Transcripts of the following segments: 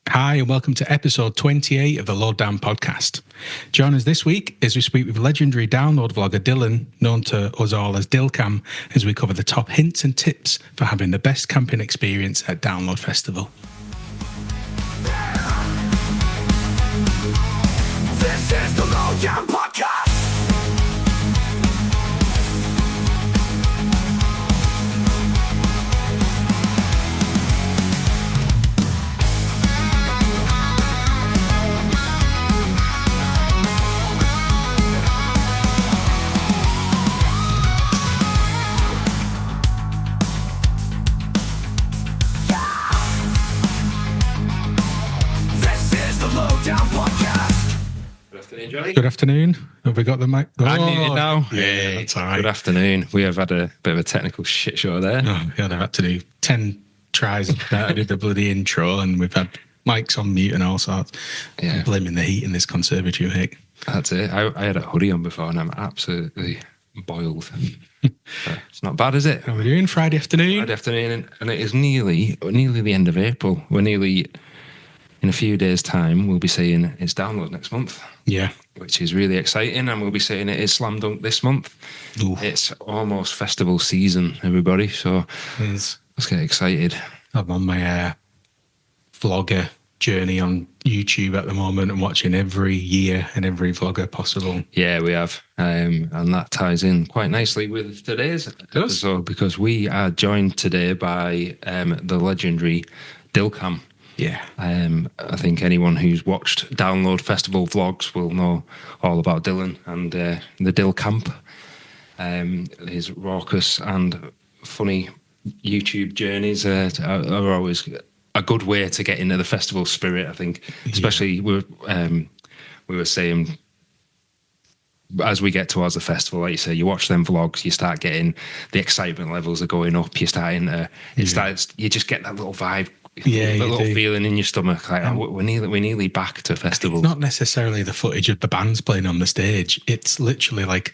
Hi, and welcome to episode 28 of the Loaddownpodcast. Join us this week as we speak with legendary download vlogger Dylan, known to us all as Dilcam, as we cover the top hints and tips for having the best camping experience at Download Festival. This is the Loaddown Podcast. Good afternoon. Have we got the mic? I need it now. Yeah, that's all right. Good afternoon. We have had a bit of a technical shit show there. Oh, yeah, I've had to do 10 tries to do the bloody intro, and we've had mics on mute and all sorts. Yeah. I'm blaming the heat in this conservatory, mate. That's it. I had a hoodie on before and I'm absolutely boiled. It's not bad, is it? How are we doing? Friday afternoon? Friday afternoon, and it is nearly the end of April. We're nearly, in a few days' time, we'll be saying it's Download next month. Yeah. Which is really exciting, and we'll be saying it is Slam Dunk this month. Ooh. It's almost festival season, everybody, so let's get excited. I'm on my vlogger journey on YouTube at the moment and watching every year and every vlogger possible. Yeah, we have. And that ties in quite nicely with today's episode because we are joined today by the legendary Dilcam. Yeah. I think anyone who's watched Download Festival vlogs will know all about Dylan and the Dilcamp. His raucous and funny YouTube journeys are always a good way to get into the festival spirit, I think. Especially we were saying, as we get towards the festival, like you say, you watch them vlogs, you start getting the excitement levels are going up. You're starting to, you just get that little vibe. Yeah, a little feeling in your stomach, like we're nearly back to festivals. It's not necessarily the footage of the bands playing on the stage. It's literally like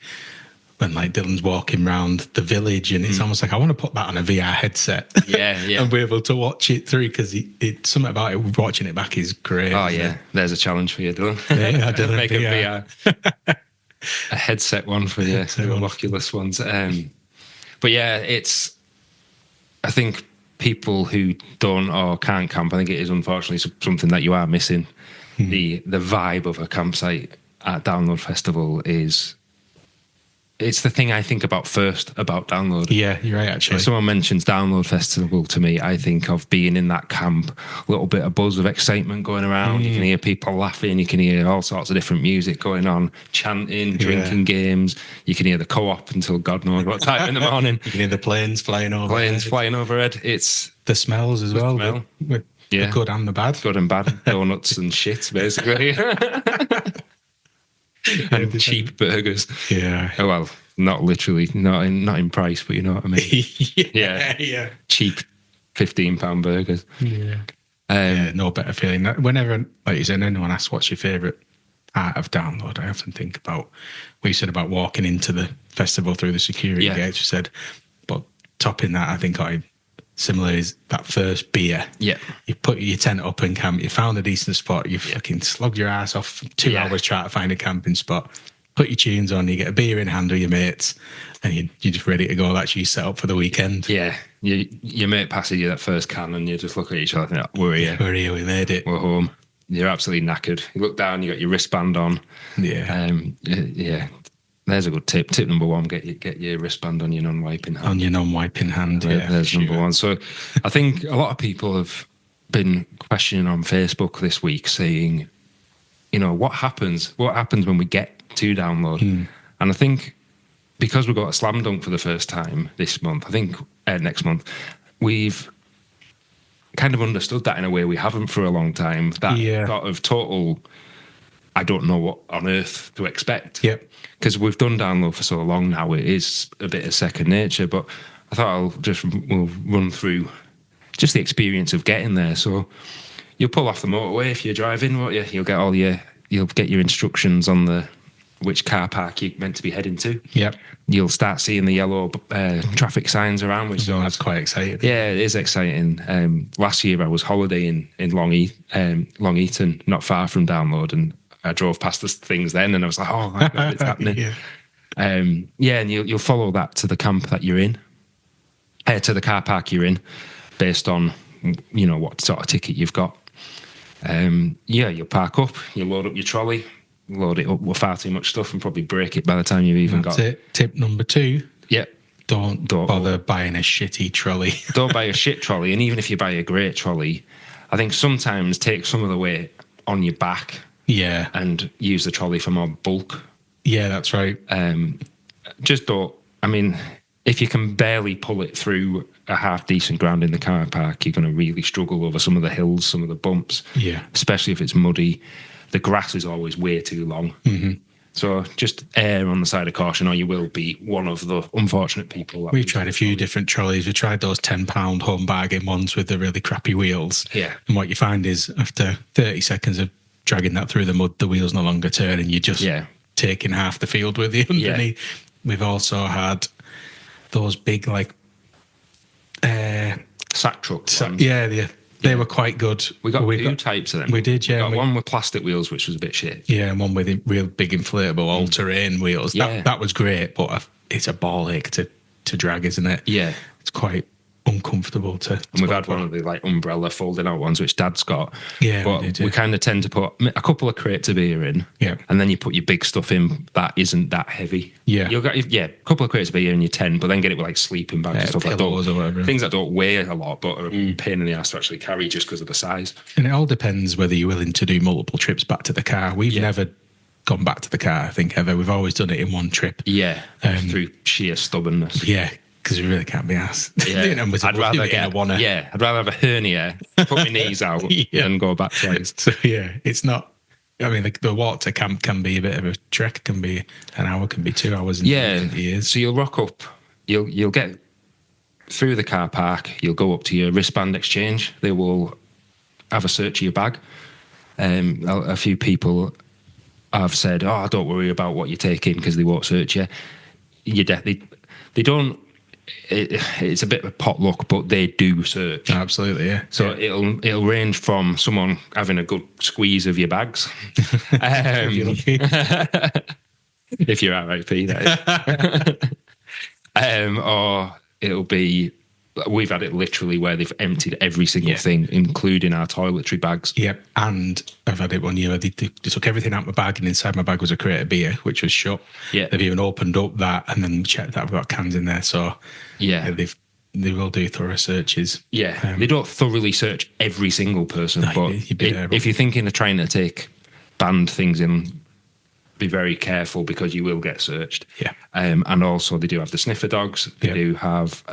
when like Dylan's walking around the village, and it's almost like I want to put that on a VR headset. Yeah, and be able to watch it through because it's something about it. Watching it back is great. Oh yeah, there's a challenge for you, Dylan. Yeah, Dylan, make a VR, a headset one for you, the Oculus ones. But yeah, I think people who don't or can't camp, I think it is unfortunately something that you are missing. The vibe of a campsite at Download Festival it's the thing I think about first about Download. Yeah, you're right, actually. If someone mentions Download Festival to me, I think of being in that camp, a little bit of buzz of excitement going around. You can hear people laughing, you can hear all sorts of different music going on, chanting, drinking games. You can hear the co-op until God knows what time in the morning. You can hear the planes flying overhead. It's the smells as well. The good and the bad. Good and bad. Donuts and shit, basically. And cheap burgers. Yeah. Oh, well, not literally, not in price, but you know what I mean. Yeah. Cheap £15 burgers. Yeah. No better feeling. Whenever, like you said, anyone asks what's your favourite part of Download, I often think about what you said about walking into the festival through the security gates. You said, but topping that, I think similar is that first beer. Yeah. You put your tent up and camp, you found a decent spot, you fucking slogged your ass off for 2 hours trying to find a camping spot, put your tunes on, you get a beer in hand with your mates, and you're just ready to go. That's you set up for the weekend. Yeah. Your mate passes you that first can and you just look at each other and think, we're here. We're here, we made it. We're home. You're absolutely knackered. You look down, you got your wristband on. Yeah. There's a good tip. Tip number one: get your wristband on your non-wiping hand. On your non-wiping hand. There's number one. So, I think a lot of people have been questioning on Facebook this week, saying, what happens? What happens when we get to Download? And I think because we've got a Slam Dunk for the first time this month, I think next month, we've kind of understood that in a way we haven't for a long time. That sort of total, I don't know what on earth to expect. Yep. Because we've done Download for so long now, it is a bit of second nature. But I thought we'll run through just the experience of getting there. So you'll pull off the motorway if you're driving, won't you? You'll get your instructions on the which car park you're meant to be heading to. Yep. You'll start seeing the yellow traffic signs around, which That's quite exciting. Yeah, it is exciting. Last year I was holidaying in Long Eaton, not far from Download, and I drove past the things then, and I was like, oh my God, it's happening. Yeah. And you'll follow that to the camp that you're in, to the car park you're in, based on, what sort of ticket you've got. You'll park up, you load up your trolley, load it up with far too much stuff and probably break it by the time you've even That's got... it. Tip number 2. Yeah. Don't bother buying a shitty trolley. Don't buy a shit trolley, and even if you buy a great trolley, I think sometimes take some of the weight on your back. Yeah. And use the trolley for more bulk. Yeah, that's right. Just don't... I mean, if you can barely pull it through a half decent ground in the car park, you're going to really struggle over some of the hills, some of the bumps. Yeah. Especially if it's muddy. The grass is always way too long. Mm-hmm. So just err on the side of caution, or you will be one of the unfortunate people. We tried a few different trolleys. We tried those £10 home bargain ones with the really crappy wheels. Yeah. And what you find is after 30 seconds of dragging that through the mud, the wheel's no longer turning. You're just taking half the field with you underneath. Yeah. We've also had those big, sack trucks. They were quite good. We got two types of them. We did, yeah. We got one with plastic wheels, which was a bit shit. Yeah, and one with real big inflatable all-terrain wheels. Yeah. That was great, but it's a ball ache to drag, isn't it? Yeah. It's quite uncomfortable to... And we've had one of the umbrella folding out ones, which Dad's got. Yeah, but we kind of tend to put a couple of crates of beer in. Yeah. And then you put your big stuff in that isn't that heavy. Yeah. You'll get, a couple of crates of beer in your tent, but then get it with sleeping bags and stuff like that. Or whatever. Things that don't weigh a lot, but are a pain in the ass to actually carry just because of the size. And it all depends whether you're willing to do multiple trips back to the car. We've never gone back to the car, I think, ever. We've always done it in one trip. Yeah. Through sheer stubbornness. Yeah. Because we really can't be asked. Yeah. I'd rather have a hernia, put my knees out, and go back twice. So it's not. I mean, the walk to camp can be a bit of a trek. Can be an hour, can be 2 hours. So you'll rock up. You'll get through the car park. You'll go up to your wristband exchange. They will have a search of your bag. A few people have said, "Oh, don't worry about what you're taking because they won't search you." They don't. It's a bit of a potluck, but they do search. Absolutely, yeah. So it'll range from someone having a good squeeze of your bags, if you're RIP, that is. Or it'll be, we've had it literally where they've emptied every single thing, including our toiletry bags. Yep, and I've had it one year where they took everything out of my bag, and inside my bag was a crate of beer, which was shut. Yeah. They've even opened up that and then checked that I've got cans in there. So they will do thorough searches. Yeah, they don't thoroughly search every single person, but if you're thinking of trying to take banned things in, be very careful because you will get searched. Yeah. And also they do have the sniffer dogs. They do have...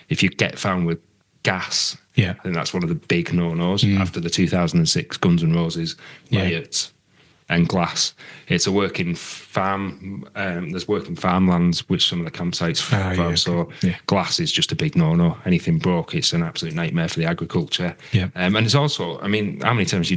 if you get found with gas, I think that's one of the big no-nos after the 2006 Guns N' Roses riots and glass. It's a working farm. There's working farmlands, which some of the campsites farm. So glass is just a big no-no. Anything broke, it's an absolute nightmare for the agriculture. Yeah. And it's also, I mean, how many times you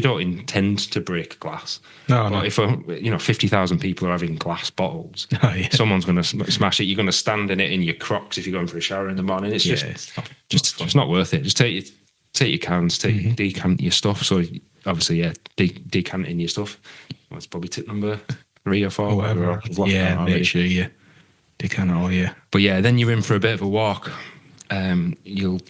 don't intend to break glass? No. If 50,000 people are having glass bottles, someone's going to smash it. You're going to stand in it in your Crocs if you're going for a shower in the morning. It's just not worth it. Just take your cans, decant your stuff. So obviously, decanting your stuff. That's probably tip number 3 or 4. Whatever. Make sure you decant it all. But then you're in for a bit of a walk. I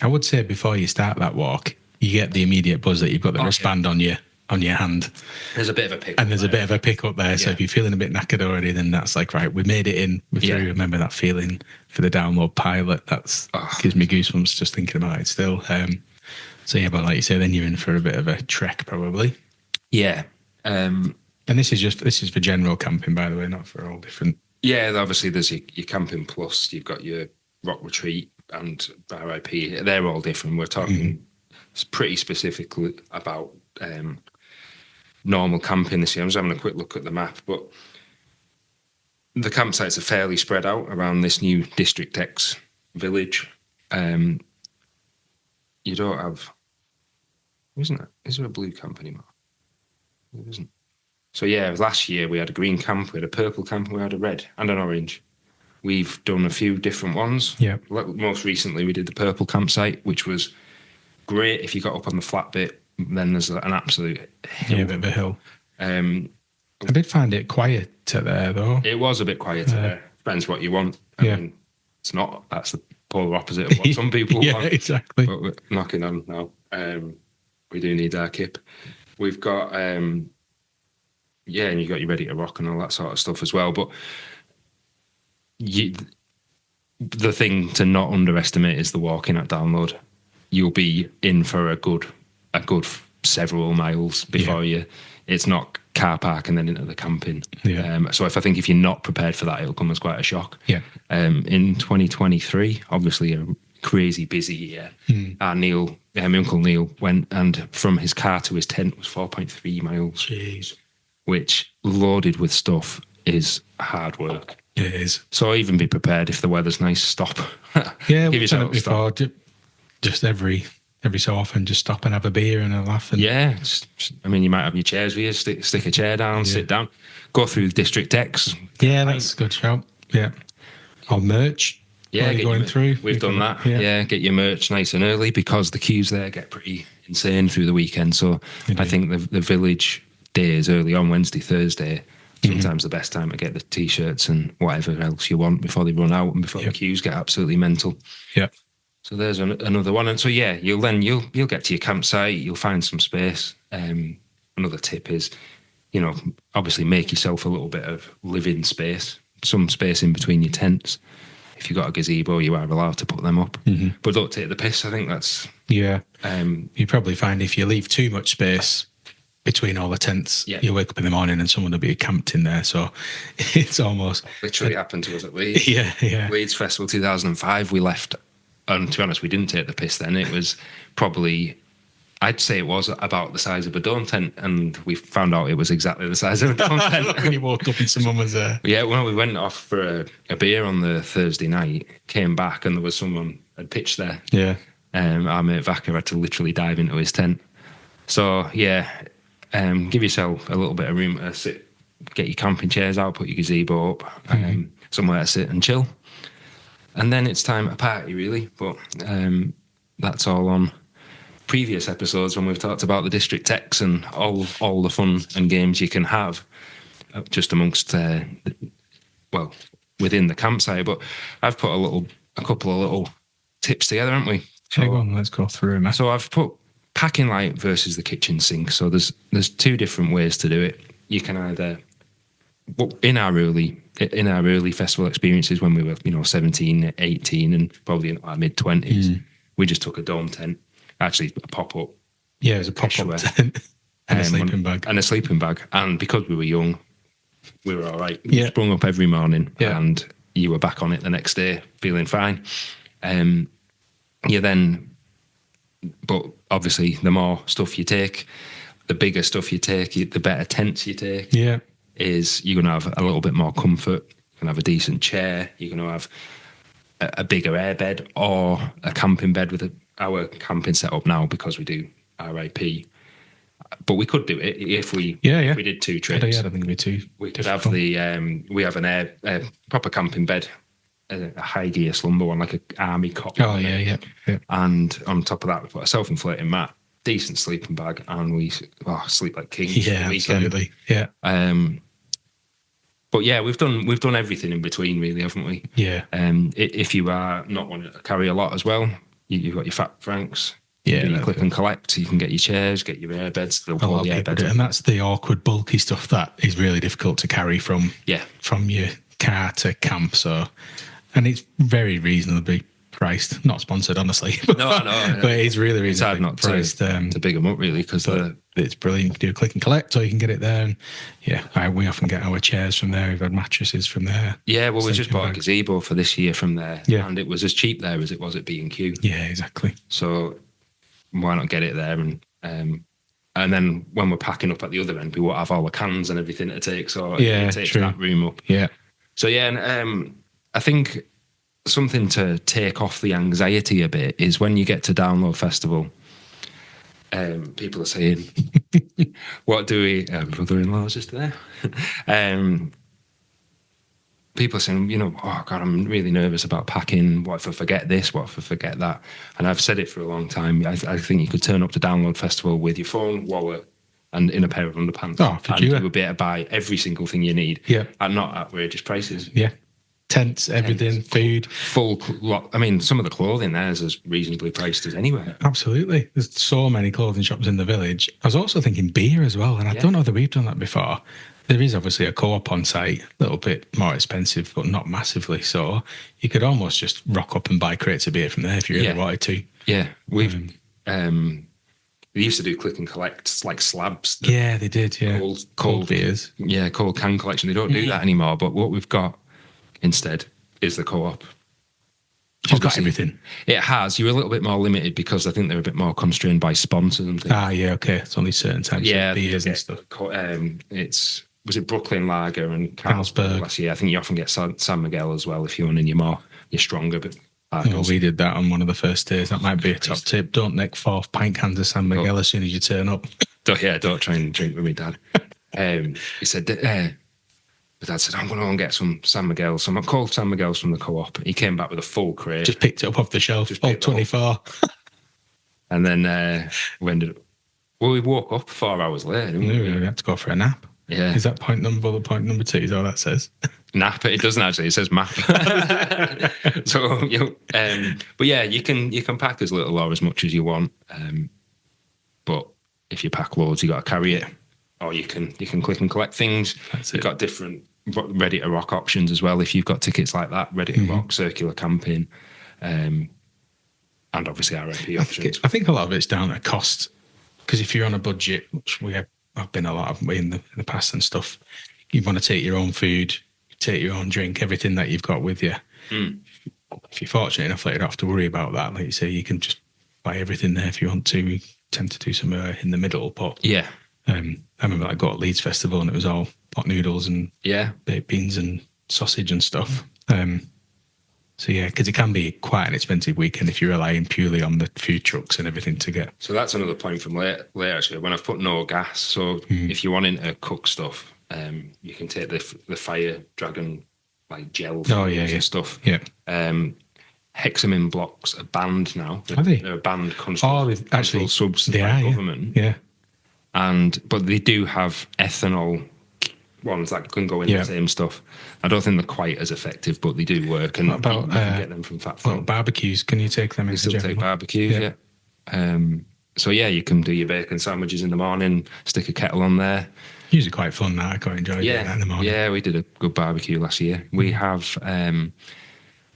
would say before you start that walk, you get the immediate buzz that you've got the wristband on your hand. There's a bit of a pick. And there's a bit of a pick up there. Yeah. So if you're feeling a bit knackered already, then that's right, we made it in. We remember that feeling for the download pilot. That's gives me goosebumps just thinking about it still. But like you say, then you're in for a bit of a trek probably. Yeah. And this is for general camping, by the way, not for all different. Yeah, obviously there's your camping plus, you've got your rock retreat and RIP. They're all different. We're talking pretty specifically about normal camping this year. I'm just having a quick look at the map, but the campsites are fairly spread out around this new District X village. You don't have... Isn't it? Is there a blue camp anymore? There isn't. So yeah, last year we had a green camp, we had a purple camp, and we had a red and an orange. We've done a few different ones. Yeah. Most recently, we did the purple campsite, which was great if you got up on the flat bit. Then there's an absolute hill. Yeah, a bit of a hill. I did find it quieter there, though. It was a bit quieter there. Depends what you want. I mean, it's not. That's the polar opposite of what some people want. Yeah, exactly. But we're knocking on now. We do need our kip. We've got, and you got your Ready to Rock and all that sort of stuff as well. But the thing to not underestimate is the walking at Download. You'll be in for a good several miles before you. It's not car park and then into the camping. Yeah. So if you're not prepared for that, it'll come as quite a shock. Yeah. In 2023, obviously a crazy busy year. My uncle Neil went, and from his car to his tent was 4.3 miles. Jeez. Which, loaded with stuff, is hard work. It is. So even be prepared if the weather's nice. Stop. Yeah, give we've done yourself it before. Just every so often, just stop and have a beer and a laugh. And you might have your chairs with you. Stick a chair down, sit down, go through District X. Yeah, that's a good shout. Yeah, or merch. Yeah, going through. We've done that. Yeah, get your merch nice and early because the queues there get pretty insane through the weekend. So I think the village days early on Wednesday, Thursday, sometimes the best time to get the t-shirts and whatever else you want before they run out and before the queues get absolutely mental. Yeah. So there's another one. And so you'll get to your campsite, you'll find some space. Another tip is, obviously make yourself a little bit of living space, some space in between your tents. If you've got a gazebo, you are allowed to put them up. But don't take the piss. I think that's... Yeah. You probably find if you leave too much space between all the tents, you wake up in the morning and someone will be camped in there. So it's almost... Literally happened to us at Leeds. Yeah. Leeds Festival 2005, we left... And to be honest, we didn't take the piss then. It was probably... I'd say it was about the size of a dome tent, and we found out it was exactly the size of a dome tent. When you woke up and someone was there. Yeah, well, we went off for a beer on the Thursday night, came back, and there was someone had pitched there. Yeah. Our mate Vaca had to literally dive into his tent. So, give yourself a little bit of room to sit, get your camping chairs out, put your gazebo up, somewhere to sit and chill. And then it's time to party, really. But that's all on previous episodes when we've talked about the District X and all the fun and games you can have just amongst, within the campsite. But I've put a couple of little tips together, haven't we? So, go on, let's go through them. So I've put packing light versus the kitchen sink. So there's two different ways to do it. You can either... In our early festival experiences when we were 17, 18 and probably in our mid-20s, we just took a dome tent, actually a pop-up. Yeah, it was a pop-up tent and a sleeping bag. And a sleeping bag. And because we were young, we were all right. We sprung up every morning and you were back on it the next day feeling fine. But obviously the more stuff you take, the bigger stuff you take, the better tents you take. Yeah. Is you're going to have a little bit more comfort. You're going to have a decent chair. You're going to have a bigger airbed or a camping bed with our camping setup now because we do RIP. But we could do it if we did two trips. Yeah, I don't think it'd be too. We could have we have a proper camping bed, a high gear slumber one, like an army cot. Oh yeah. And on top of that, we put a self-inflating mat, decent sleeping bag, and we sleep like kings. Yeah, absolutely. Yeah. But yeah, we've done everything in between, really, haven't we? Yeah. If you are not wanting to carry a lot as well, you've got your Fat Franks. Yeah. You click and collect. So you can get your chairs, get your airbeds. They'll pull the airbeds. And that's the awkward, bulky stuff that is really difficult to carry from your car to camp. So, and it's very reasonably priced. Not sponsored, honestly. No. But it's really reasonably it's hard not priced. To big them up, really, because it's brilliant. You can do a click and collect, or you can get it there. And we often get our chairs from there. We've had mattresses from there. Yeah, well, we just bought a gazebo for this year from there. Yeah. And it was as cheap there as it was at B&Q. Yeah, exactly. So why not get it there? And then when we're packing up at the other end, we won't have all the cans and everything to take. So it takes that room up. Yeah. So and I think something to take off the anxiety a bit is when you get to Download Festival, people are saying, What do we? Brother-in-law's just there. People are saying, oh God, I'm really nervous about packing. What if I forget this? What if I forget that? And I've said it for a long time. I think you could turn up to Download Festival with your phone, wallet, and in a pair of underpants. Oh, for and sure. you would be able to buy every single thing you need. Yeah. At not outrageous prices. Yeah. Tents, everything, food. Full lot. I mean, some of the clothing there is as reasonably priced as anywhere. Absolutely. There's so many clothing shops in the village. I was also thinking beer as well, and I don't know that we've done that before. There is obviously a co-op on site, a little bit more expensive, but not massively. So you could almost just rock up and buy crates of beer from there if you really wanted to. Yeah. We've... They used to do click and collect, like slabs. Yeah, they did, yeah. Cold beers. Yeah, cold can collection. They don't do that anymore, but what we've got instead is the co-op. It's got everything. It has. You're a little bit more limited because I think they're a bit more constrained by sponsors and things. Ah, yeah, okay. It's only certain types of beers and stuff. Was it Brooklyn Lager and Carlsberg last year? I think you often get San Miguel as well if you're running your stronger, but we did that on one of the first days. That might be a top tip. Don't nick 4 pint cans of San Miguel as soon as you turn up. Don't try and drink with me, Dad. He said, my dad said, I'm going to go and get some San Miguel, some cold San Miguels from the co-op. He came back with a full crate. Just picked it up off the shelf, all 24. And then we woke up 4 hours later, didn't we? We had to go for a nap. Yeah. Is that point number 2? Is that what that says? Nap. It doesn't actually. It says map. So, but yeah, you can pack as little or as much as you want. But if you pack loads, you got to carry it, or you can click and collect things. You've got different ready to rock options as well. If you've got tickets like that, ready to rock, circular camping, and obviously RMP options. I think a lot of it's down to cost, because if you're on a budget, which I've been a lot of in the past and stuff, you want to take your own food, take your own drink, everything that you've got with you. If you're fortunate enough that you don't have to worry about that, like you say, you can just buy everything there if you want to. We tend to do somewhere in the middle, but I remember I got Leeds Festival and it was all pot noodles and baked beans and sausage and stuff. So yeah, because it can be quite an expensive weekend if you're relying purely on the food trucks and everything to get. So that's another point from later actually, when I've put no gas. So if you're wanting to cook stuff, you can take the Fire Dragon like gel and stuff. Yeah. Hexamin blocks are banned now. Are they? They're a banned control substance by government. Yeah. But they do have ethanol ones that can go in the same stuff. I don't think they're quite as effective, but they do work. And you can get them from Fat Front. Barbecues? Can you take them? You still take barbecues, yeah. So yeah, you can do your bacon sandwiches in the morning. Stick a kettle on there. Usually quite fun. That I quite enjoy doing that in the morning. Yeah, we did a good barbecue last year. We have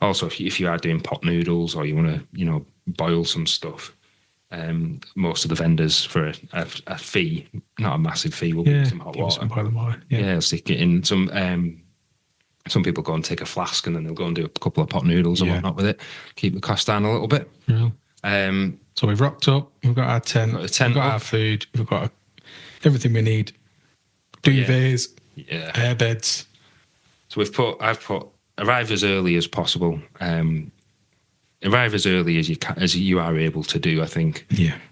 also if you are doing pot noodles or you want to boil some stuff. Most of the vendors for a fee, not a massive fee, will give you some hot water. Some boiling water. Yeah, stick it in. Some people go and take a flask and then they'll go and do a couple of pot noodles and whatnot with it. Keep the cost down a little bit. Yeah. So we've rocked up. We've got our tent. We've got our food. We've got everything we need. Duvets. Yeah. Air beds. So I've put arrive as early as possible. Arrive as early as you are able to do. I think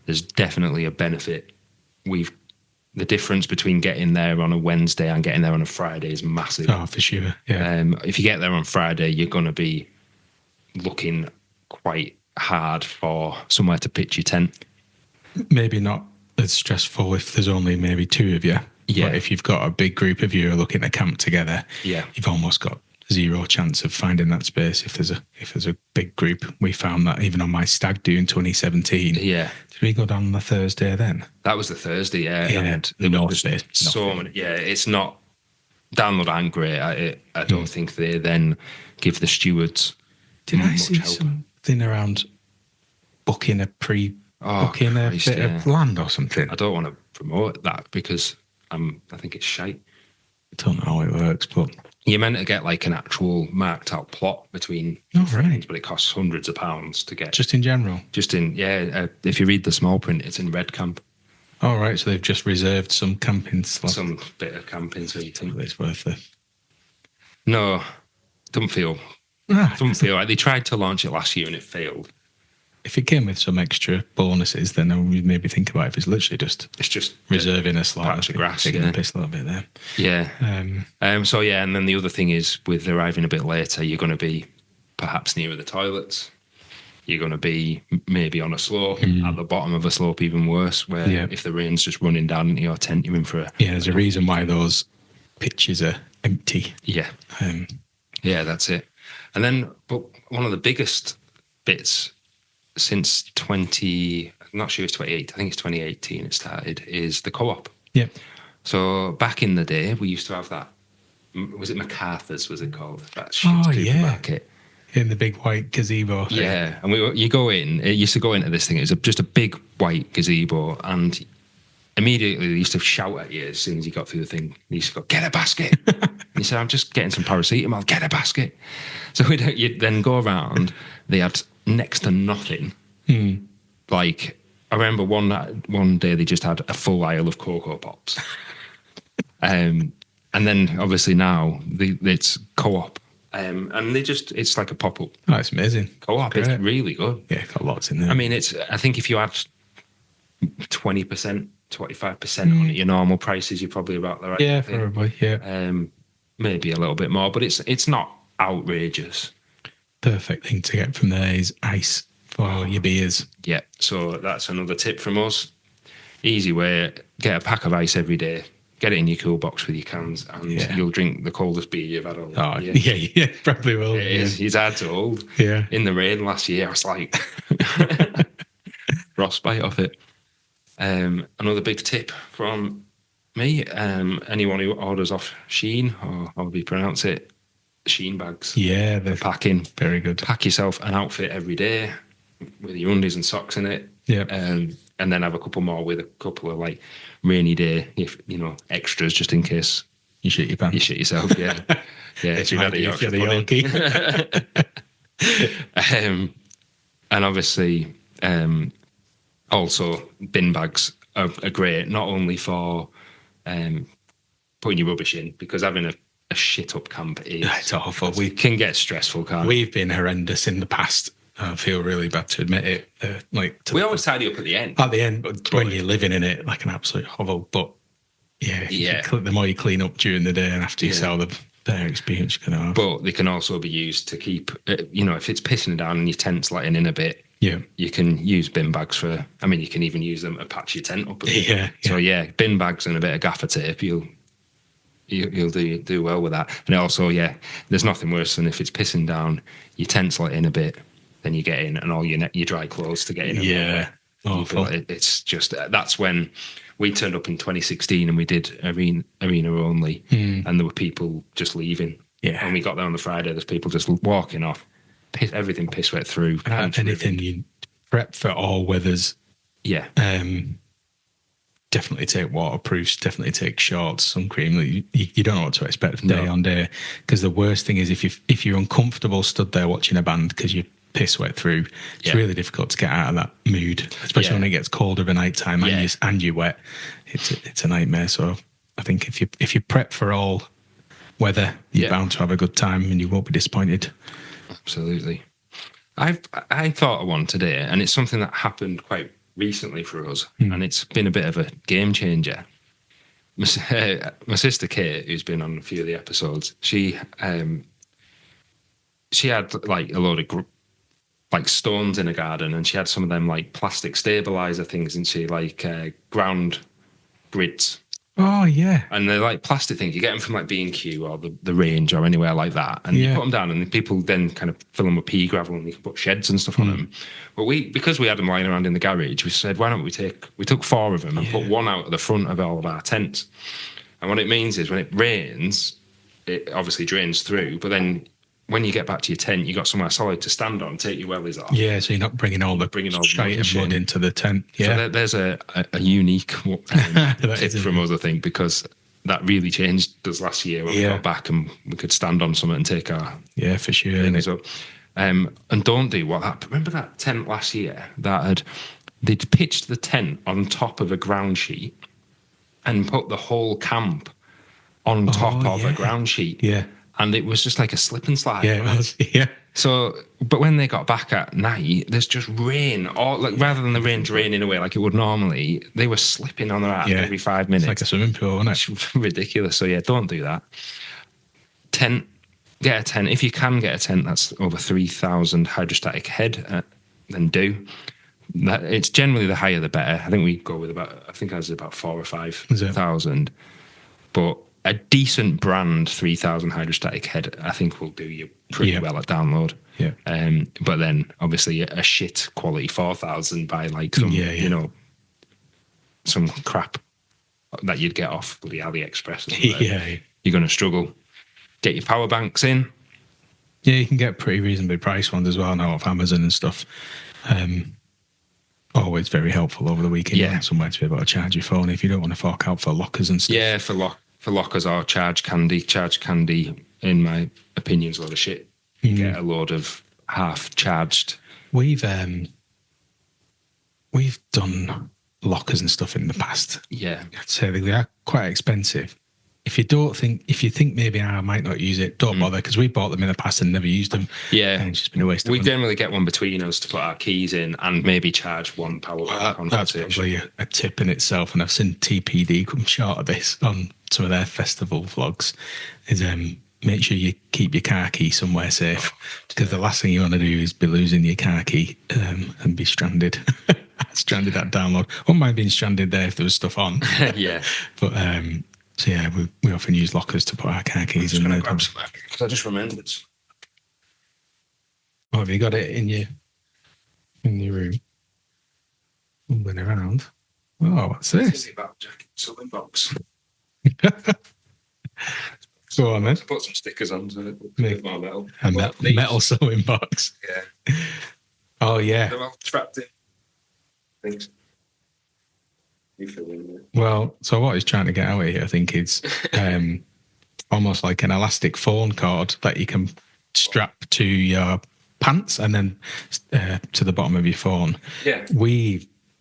there's definitely a benefit. The difference between getting there on a Wednesday and getting there on a Friday is massive. Oh, for sure. Yeah. If you get there on Friday, you're going to be looking quite hard for somewhere to pitch your tent. Maybe not as stressful if there's only maybe 2 of you. Yeah. But if you've got a big group of you who are looking to camp together, you've almost got zero chance of finding that space if there's a big group. We found that even on my stag do in 2017. Yeah. Did we go down on the Thursday then? That was the Thursday, yeah. And no space. So many, it's not... Download aren't great at it. I don't think they then give the stewards Did I see help. Something around booking a bit of land or something? I don't want to promote that because I think it's shite. I don't know how it works, but... You're meant to get like an actual marked out plot between things, but it costs hundreds of pounds to get. Just in general? If you read the small print, it's in Redcamp. Oh, right, so they've just reserved some camping slot. Some bit of camping, so you think... It's worth it. No, doesn't feel like... They tried to launch it last year and it failed. if it came with some extra bonuses, then I would maybe think about if it's literally just reserving a slot. Patch of grass, taking the piss a little bit there. Yeah. So yeah, and then the other thing is with arriving a bit later, you're going to be perhaps nearer the toilets. You're going to be maybe on a slope, at the bottom of a slope, even worse, where if the rain's just running down into your tent, you're in for a... Yeah, there's a reason why those pitches are empty. Yeah. Yeah, that's it. And then, but one of the biggest bits since I'm not sure it's 2018, I think it's 2018 it started, is the co-op. Yeah. So back in the day, we used to have that, was it MacArthur's, was it called? That supermarket. In the big white gazebo thing. Yeah, and you go in, it used to go into this thing, it was just a big white gazebo, and immediately they used to shout at you as soon as you got through the thing. They used to go, get a basket. And you said, I'm just getting some paracetamol, get a basket. So you'd then go around, they had next to nothing. Like, I remember one day they just had a full aisle of Cocoa Pops. And then obviously now it's co-op. And it's like a pop-up. Oh, it's amazing. Co-op, it's really good. Yeah, got lots in there. I mean, I think if you add 20%, 25% on your normal prices, you're probably about the right. Yeah, probably, yeah. Maybe a little bit more, but it's not outrageous. Perfect thing to get from there is ice for your beers. Yeah, so that's another tip from us. Easy way, get a pack of ice every day. Get it in your cool box with your cans, and you'll drink the coldest beer you've had all year. Yeah, probably will. It's hard to hold. Yeah. In the rain last year, I was like frostbite off it. Another big tip from me, anyone who orders off Shein, or however you pronounce it, Shein bags. Yeah, they're packing. Very good. Pack yourself an outfit every day with your undies and socks in it. Yeah. And then have a couple more with a couple of like rainy day, extras just in case you shit your pants. You shit yourself, yeah. Yeah, if you've had a Yorkshire pudding. And obviously, also bin bags are great, not only for putting your rubbish in, because having a shit up camp it's awful. We can get stressful, can't it? We've been horrendous in the past. I feel really bad to admit it. We always tidy up at the end. At the end, but when you're living in it, like an absolute hovel. But the more you clean up during the day and after you sell, the better experience you're going to have. But they can also be used to keep, if it's pissing down and your tent's letting in a bit, you can use bin bags you can even use them to patch your tent up a bit. Yeah. So bin bags and a bit of gaffer tape, you'll do well with that. And also, there's nothing worse than if it's pissing down, your tent's letting in a bit, then you get in and all your dry clothes to get in. Yeah. It's just, that's when we turned up in 2016 and we did arena only, and there were people just leaving. Yeah. And we got there on the Friday, there's people just walking off, everything piss wet through. Anything you prep for all weathers. Yeah. Definitely take waterproofs, definitely take shorts, sun cream. You don't know what to expect from day on day, because the worst thing is if you're uncomfortable stood there watching a band because you're piss wet through, it's really difficult to get out of that mood, especially when it gets colder at night time and you're wet. It's a nightmare. So I think if you prep for all weather, you're bound to have a good time and you won't be disappointed. Absolutely. I thought of one today, and it's something that happened quite recently for us, and it's been a bit of a game changer. My sister Kate, who's been on a few of the episodes, she had like a load of like stones in a garden, and she had some of them like plastic stabilizer things, and she like ground grids. Oh yeah, and they're like plastic things. You get them from like B&Q or the Range or anywhere like that, and you put them down, and people then kind of fill them with pea gravel, and you can put sheds and stuff on them. But because we had them lying around in the garage, we said, why don't we took 4 of them and put one out at the front of all of our tents. And what it means is when it rains, it obviously drains through, but then when you get back to your tent, you got somewhere solid to stand on, take your wellies off. Yeah, so you're not bringing all the shite and mud into the tent. Yeah, so there's a unique tip from us, I think, because that really changed us last year when we got back and we could stand on something and take our for sure things up. And don't do what happened. Remember that tent last year they'd pitched the tent on top of a ground sheet and put the whole camp on top of a ground sheet. Yeah. And it was just like a slip and slide. Yeah, it was. Yeah. So, but when they got back at night, there's just rain, or like rather than the rain draining away like it would normally, they were slipping on their ass every 5 minutes. It's like a swimming pool, isn't it? It's ridiculous. So yeah, don't do that. Tent, get a tent. If you can get a tent that's over 3,000 hydrostatic head, then do. That, it's generally the higher the better. I think we go with I think ours is about 4,000 or 5,000. But a decent brand 3,000 hydrostatic head, I think, will do you pretty well at download. Yeah. But then obviously a shit quality 4,000 by like some, you know, some crap that you'd get off the AliExpress. You're going to struggle. Get your power banks in. Yeah, you can get pretty reasonably priced ones as well now off Amazon and stuff. Always very helpful over the weekend. Yeah. Somewhere to be able to charge your phone if you don't want to fork out for lockers and stuff. Yeah, for lockers or charge candy. Charge candy, in my opinion, is a lot of shit. You get a load of half charged. We've done lockers and stuff in the past. Yeah, I'd say they are quite expensive. If you think maybe I might not use it, don't bother, because we bought them in the past and never used them. Yeah, and it's just been a waste of money. We generally get one between us to put our keys in and maybe charge one power bank. That's probably a tip in itself. And I've seen TPD come short of this on some of their festival vlogs. Is make sure you keep your car key somewhere safe, because the last thing you want to do is be losing your car key and be stranded. Stranded at download. Wouldn't mind being stranded there if there was stuff on. Yeah, but. So yeah, we often use lockers to put our car keys in there. Because I just remembered. Oh, have you got it in your room? Moving around. Oh, what's this? Sewing box. Go on then. Put some stickers on to make more metal. A metal sewing box. Yeah. Oh yeah. They're all trapped in things. Well, so what he's trying to get out of here, I think, is almost like an elastic phone cord that you can strap to your pants and then to the bottom of your phone. Yeah.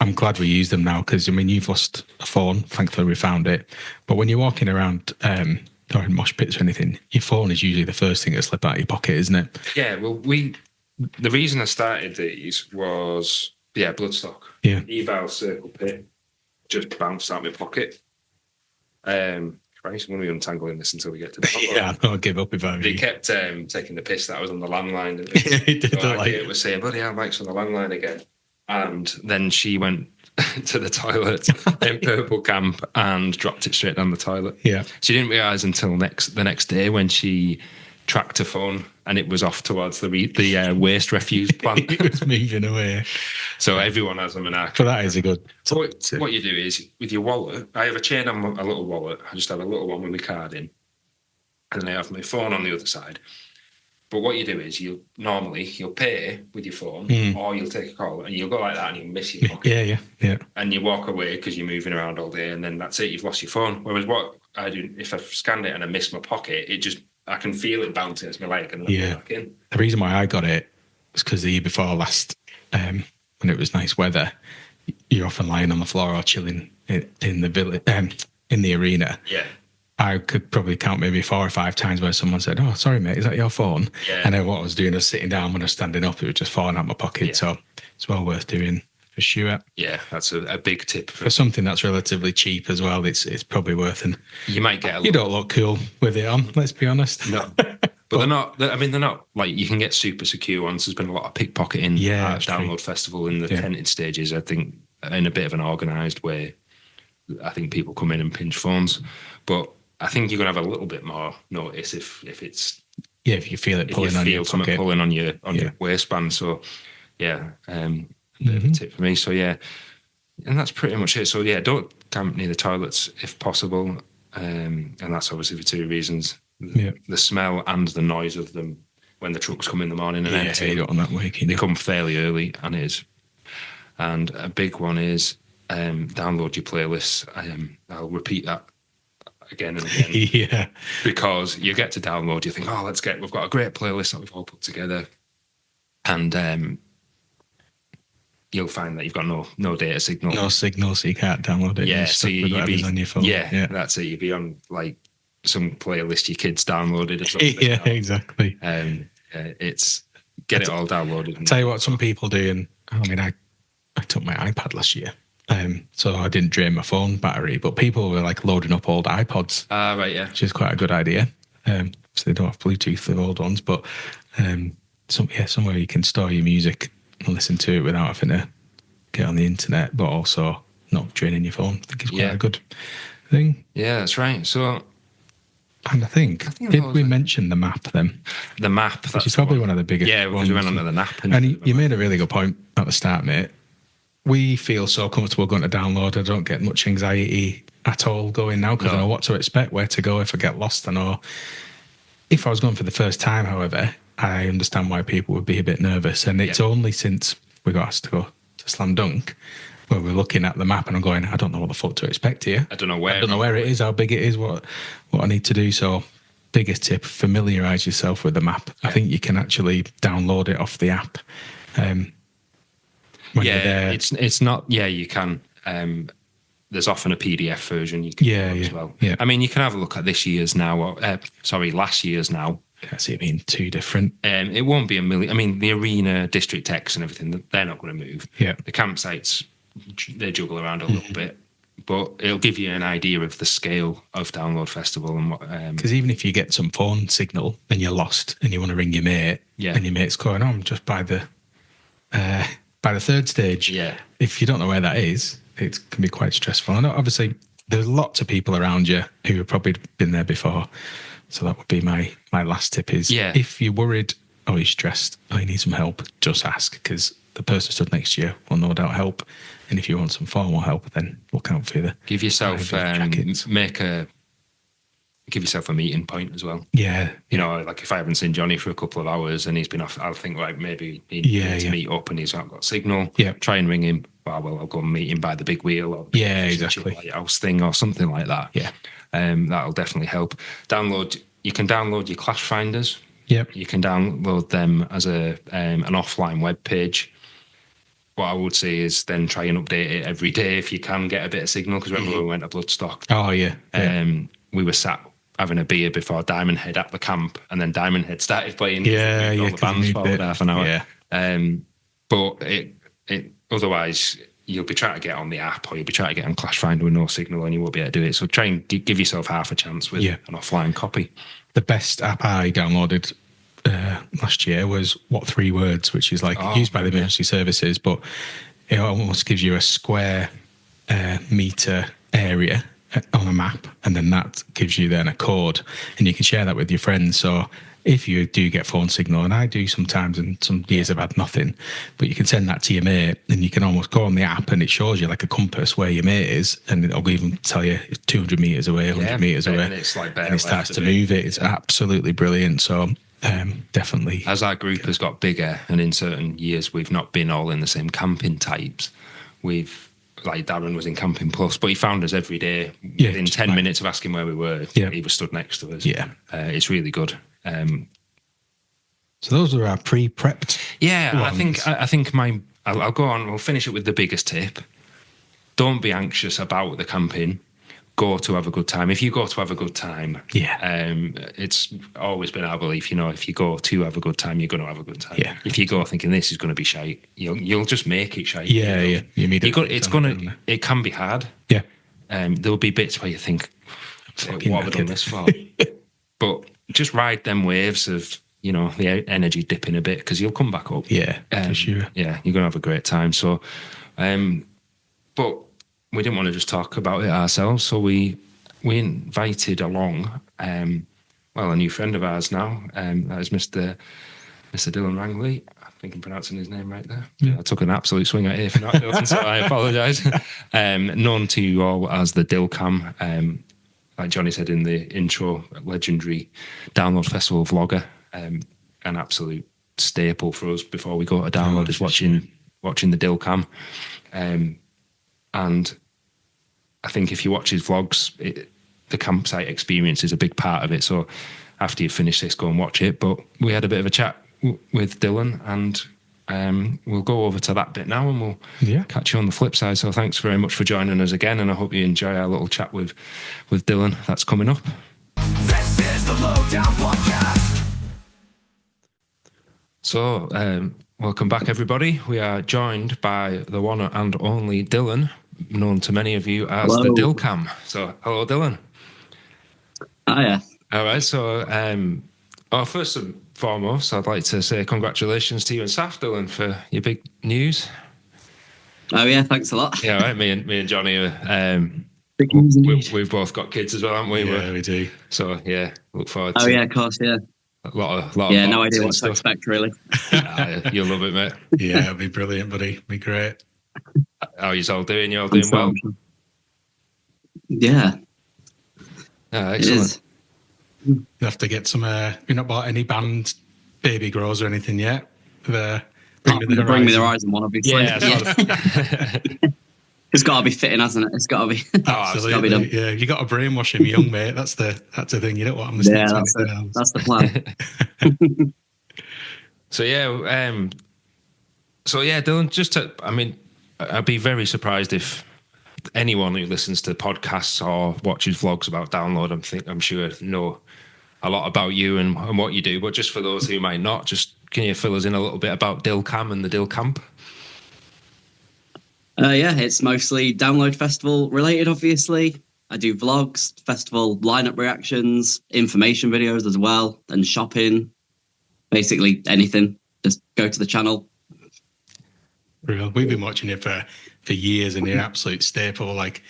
I'm glad we use them now, because, I mean, you've lost a phone. Thankfully, we found it. But when you're walking around or in mosh pits or anything, your phone is usually the first thing to slip out of your pocket, isn't it? Yeah, well, the reason I started these was, bloodstock. Yeah. Eval Circle Pit. Just bounced out of my pocket. Christ, I'm going to be untangling this until we get to the yeah, I'll give up if I They kept taking the piss that I was on the landline. It was saying, bloody hell, Mike's on the landline again. And then she went to the toilet in Purple Camp and dropped it straight down the toilet. Yeah. She didn't realise until the next day when she tracked her phone and it was off towards the waste refuse plant. It was moving away. So everyone has them in our. But that is a good. So what you do is, with your wallet, I have a chain on a little wallet. I just have a little one with my card in, and then I have my phone on the other side. But what you do is you'll pay with your phone, or you'll take a call and you'll go like that and you'll miss your pocket. Yeah. And you walk away because you're moving around all day, and then that's it. You've lost your phone. Whereas what I do, if I've scanned it and I miss my pocket, I can feel it bouncing as my leg and then back in. The reason why I got it was because the year before last, when it was nice weather, you're often lying on the floor or chilling in the village, in the arena. Yeah. I could probably count maybe 4 or 5 times where someone said, "Oh, sorry, mate, is that your phone?" Yeah. And then what I was doing was sitting down. When I was standing up, it was just falling out my pocket. Yeah. So it's well worth doing for sure. Yeah, that's a big tip for something that's relatively cheap as well. It's probably worth it. You might get. You don't look cool with it on. Let's be honest. No, but they're not. I mean, they're not like you can get super secure ones. There's been a lot of pickpocketing at Download Festival in the tented stages. I think in a bit of an organised way. I think people come in and pinch phones, but I think you're gonna have a little bit more notice if it's if you feel it pulling on your pocket. Pulling on your waistband. So bit of a tip for me. So and that's pretty much it. So don't camp near the toilets if possible, and that's obviously for 2 reasons: the smell and the noise of them when the trucks come in the morning and empty. You don't want that waking. They come fairly early, and a big one is download your playlists. I'll repeat that again and again. Because you get to download, you think, we've got a great playlist that we've all put together, and you'll find that you've got no data signal. No signal, so you can't download it. Yeah, so you'll be on your phone. Yeah, that's it. You'll be on like some playlist your kids downloaded or something. Yeah, exactly. It's get it all downloaded. Tell you what, some people do, and I mean, I took my iPad last year, so I didn't drain my phone battery, but people were like loading up old iPods. Right, yeah. Which is quite a good idea. So they don't have Bluetooth, the old ones, but somewhere you can store your music and listen to it without having to get on the internet, but also not draining your phone. I think it's quite a good thing. Yeah, that's right. So, and I think did we mention the map then? The map, which is probably one of the biggest. Yeah, because we went on to the map. And you made a really good point at the start, mate. We feel so comfortable going to download. I don't get much anxiety at all going now because I know what to expect, where to go if I get lost. I know if I was going for the first time, however, I understand why people would be a bit nervous. And it's only since we got asked to go to Slam Dunk where we're looking at the map and I'm going, I don't know what the fuck to expect here. I don't know where it is, how big it is, what I need to do. So biggest tip, familiarise yourself with the map. I think you can actually download it off the app. When you're there. It's not, you can. There's often a PDF version you can download as well. Yeah. I mean, you can have a look at this year's now, last year's now. I see it being too different. It won't be a million. I mean, the arena, District X and everything, they're not going to move. Yeah. The campsites, they juggle around a little bit, but it'll give you an idea of the scale of Download Festival and what. Because even if you get some phone signal and you're lost and you want to ring your mate, and your mate's going, I'm just by the third stage. Yeah. If you don't know where that is, it can be quite stressful. And obviously, there's lots of people around you who have probably been there before. So that would be my last tip is if you're worried or you're stressed or you need some help, just ask because the person stood next to you will no doubt help. And if you want some formal help, then look out for the give yourself give yourself a meeting point as well. Yeah. You know, like if I haven't seen Johnny for a couple of hours and he's been off, I'll think like maybe he needs to meet up and he's not got signal. Yeah. Try and ring him. Well, I'll go and meet him by the big wheel or exactly lighthouse thing or something like that. Yeah. That'll definitely help. You can download your clash finders. Yep. You can download them as an offline web page. What I would say is then try and update it every day if you can get a bit of signal. Because remember we went to Bloodstock. Oh yeah. We were sat having a beer before Diamond Head at the camp, and then Diamond Head started playing. All the bands for half an hour. Yeah. But it otherwise you'll be trying to get on the app or you'll be trying to get on Clash Finder with no signal and you won't be able to do it. So try and give yourself half a chance with an offline copy. The best app I downloaded last year was What 3 Words, which is like used by the emergency services, but it almost gives you a square meter area on a map, and then that gives you then a code, and you can share that with your friends. So if you do get phone signal, and I do sometimes, and some years I've had nothing, but you can send that to your mate, and you can almost go on the app, and it shows you like a compass where your mate is, and it'll even tell you 200 meters away, 100 meters away, and it's like and it starts to move it. It's absolutely brilliant. So definitely, as our group has got bigger, and in certain years we've not been all in the same camping types, like Darren was in Camping Plus, but he found us every day. Within 10 minutes of asking where we were, he was stood next to us. Yeah. It's really good. So those are our pre-prepped ones. I think I'll go on, we'll finish it with the biggest tip. Don't be anxious about the camping. Go to have a good time. If you go to have a good time, it's always been our belief, if you go to have a good time, you're going to have a good time. Yeah. If you go thinking this is going to be shite, you'll just make it shite. Yeah. It can be hard. Yeah. There'll be bits where you think, what have I done this for? But just ride them waves of, the energy dipping a bit because you'll come back up. Yeah, for sure. Yeah, you're going to have a great time. So, but we didn't want to just talk about it ourselves, so we invited along, a new friend of ours now, that is Mr. Dylan Rangley. I think I'm pronouncing his name right there. Yeah. I took an absolute swing at it if not, Dylan, so I apologise. Known to you all as the Dilcam, like Johnny said in the intro, legendary Download Festival vlogger, an absolute staple for us before we go to download is watching the Dilcam. And I think if you watch his vlogs, the campsite experience is a big part of it. So after you finish this, go and watch it. But we had a bit of a chat with Dylan, and we'll go over to that bit now, and we'll catch you on the flip side. So thanks very much for joining us again, and I hope you enjoy our little chat with Dylan that's coming up. This is the Lowdown Podcast. So, welcome back, everybody. We are joined by the one and only Dylan, known to many of you as the Dilcam. So, hello, Dylan. Hiya. All right. So, first and foremost, I'd like to say congratulations to you and Saf, Dylan, for your big news. Oh yeah, thanks a lot. Yeah, right. Me and Johnny we've both got kids as well, haven't we? Yeah, we do. So yeah, look forward to. Oh yeah, of course, yeah. A lot Yeah, of no idea what stuff. to expect, really. You'll love it, mate. Yeah, it'll be brilliant, buddy. It'll be great. How are you all doing? You all doing well? Yeah. Excellent. You have to get some. You've not bought any band baby grows or anything yet? Bring Me the Horizon one, obviously. Yeah. It's got to be fitting, hasn't it? It's got to be. Absolutely. Got to be yeah, you got to brainwash him young, mate. That's the thing. You don't want him listening to anything else. That's the plan. So Dylan, I'd be very surprised if anyone who listens to podcasts or watches vlogs about Download, I'm sure know a lot about you and what you do. But just for those who might not, can you fill us in a little bit about Dilcam and the Dilcamp? Yeah, it's mostly Download Festival related, obviously. I do vlogs, festival lineup reactions, information videos as well, and shopping. Basically anything. Just go to the channel. Real. We've been watching it for years, and an absolute staple. Like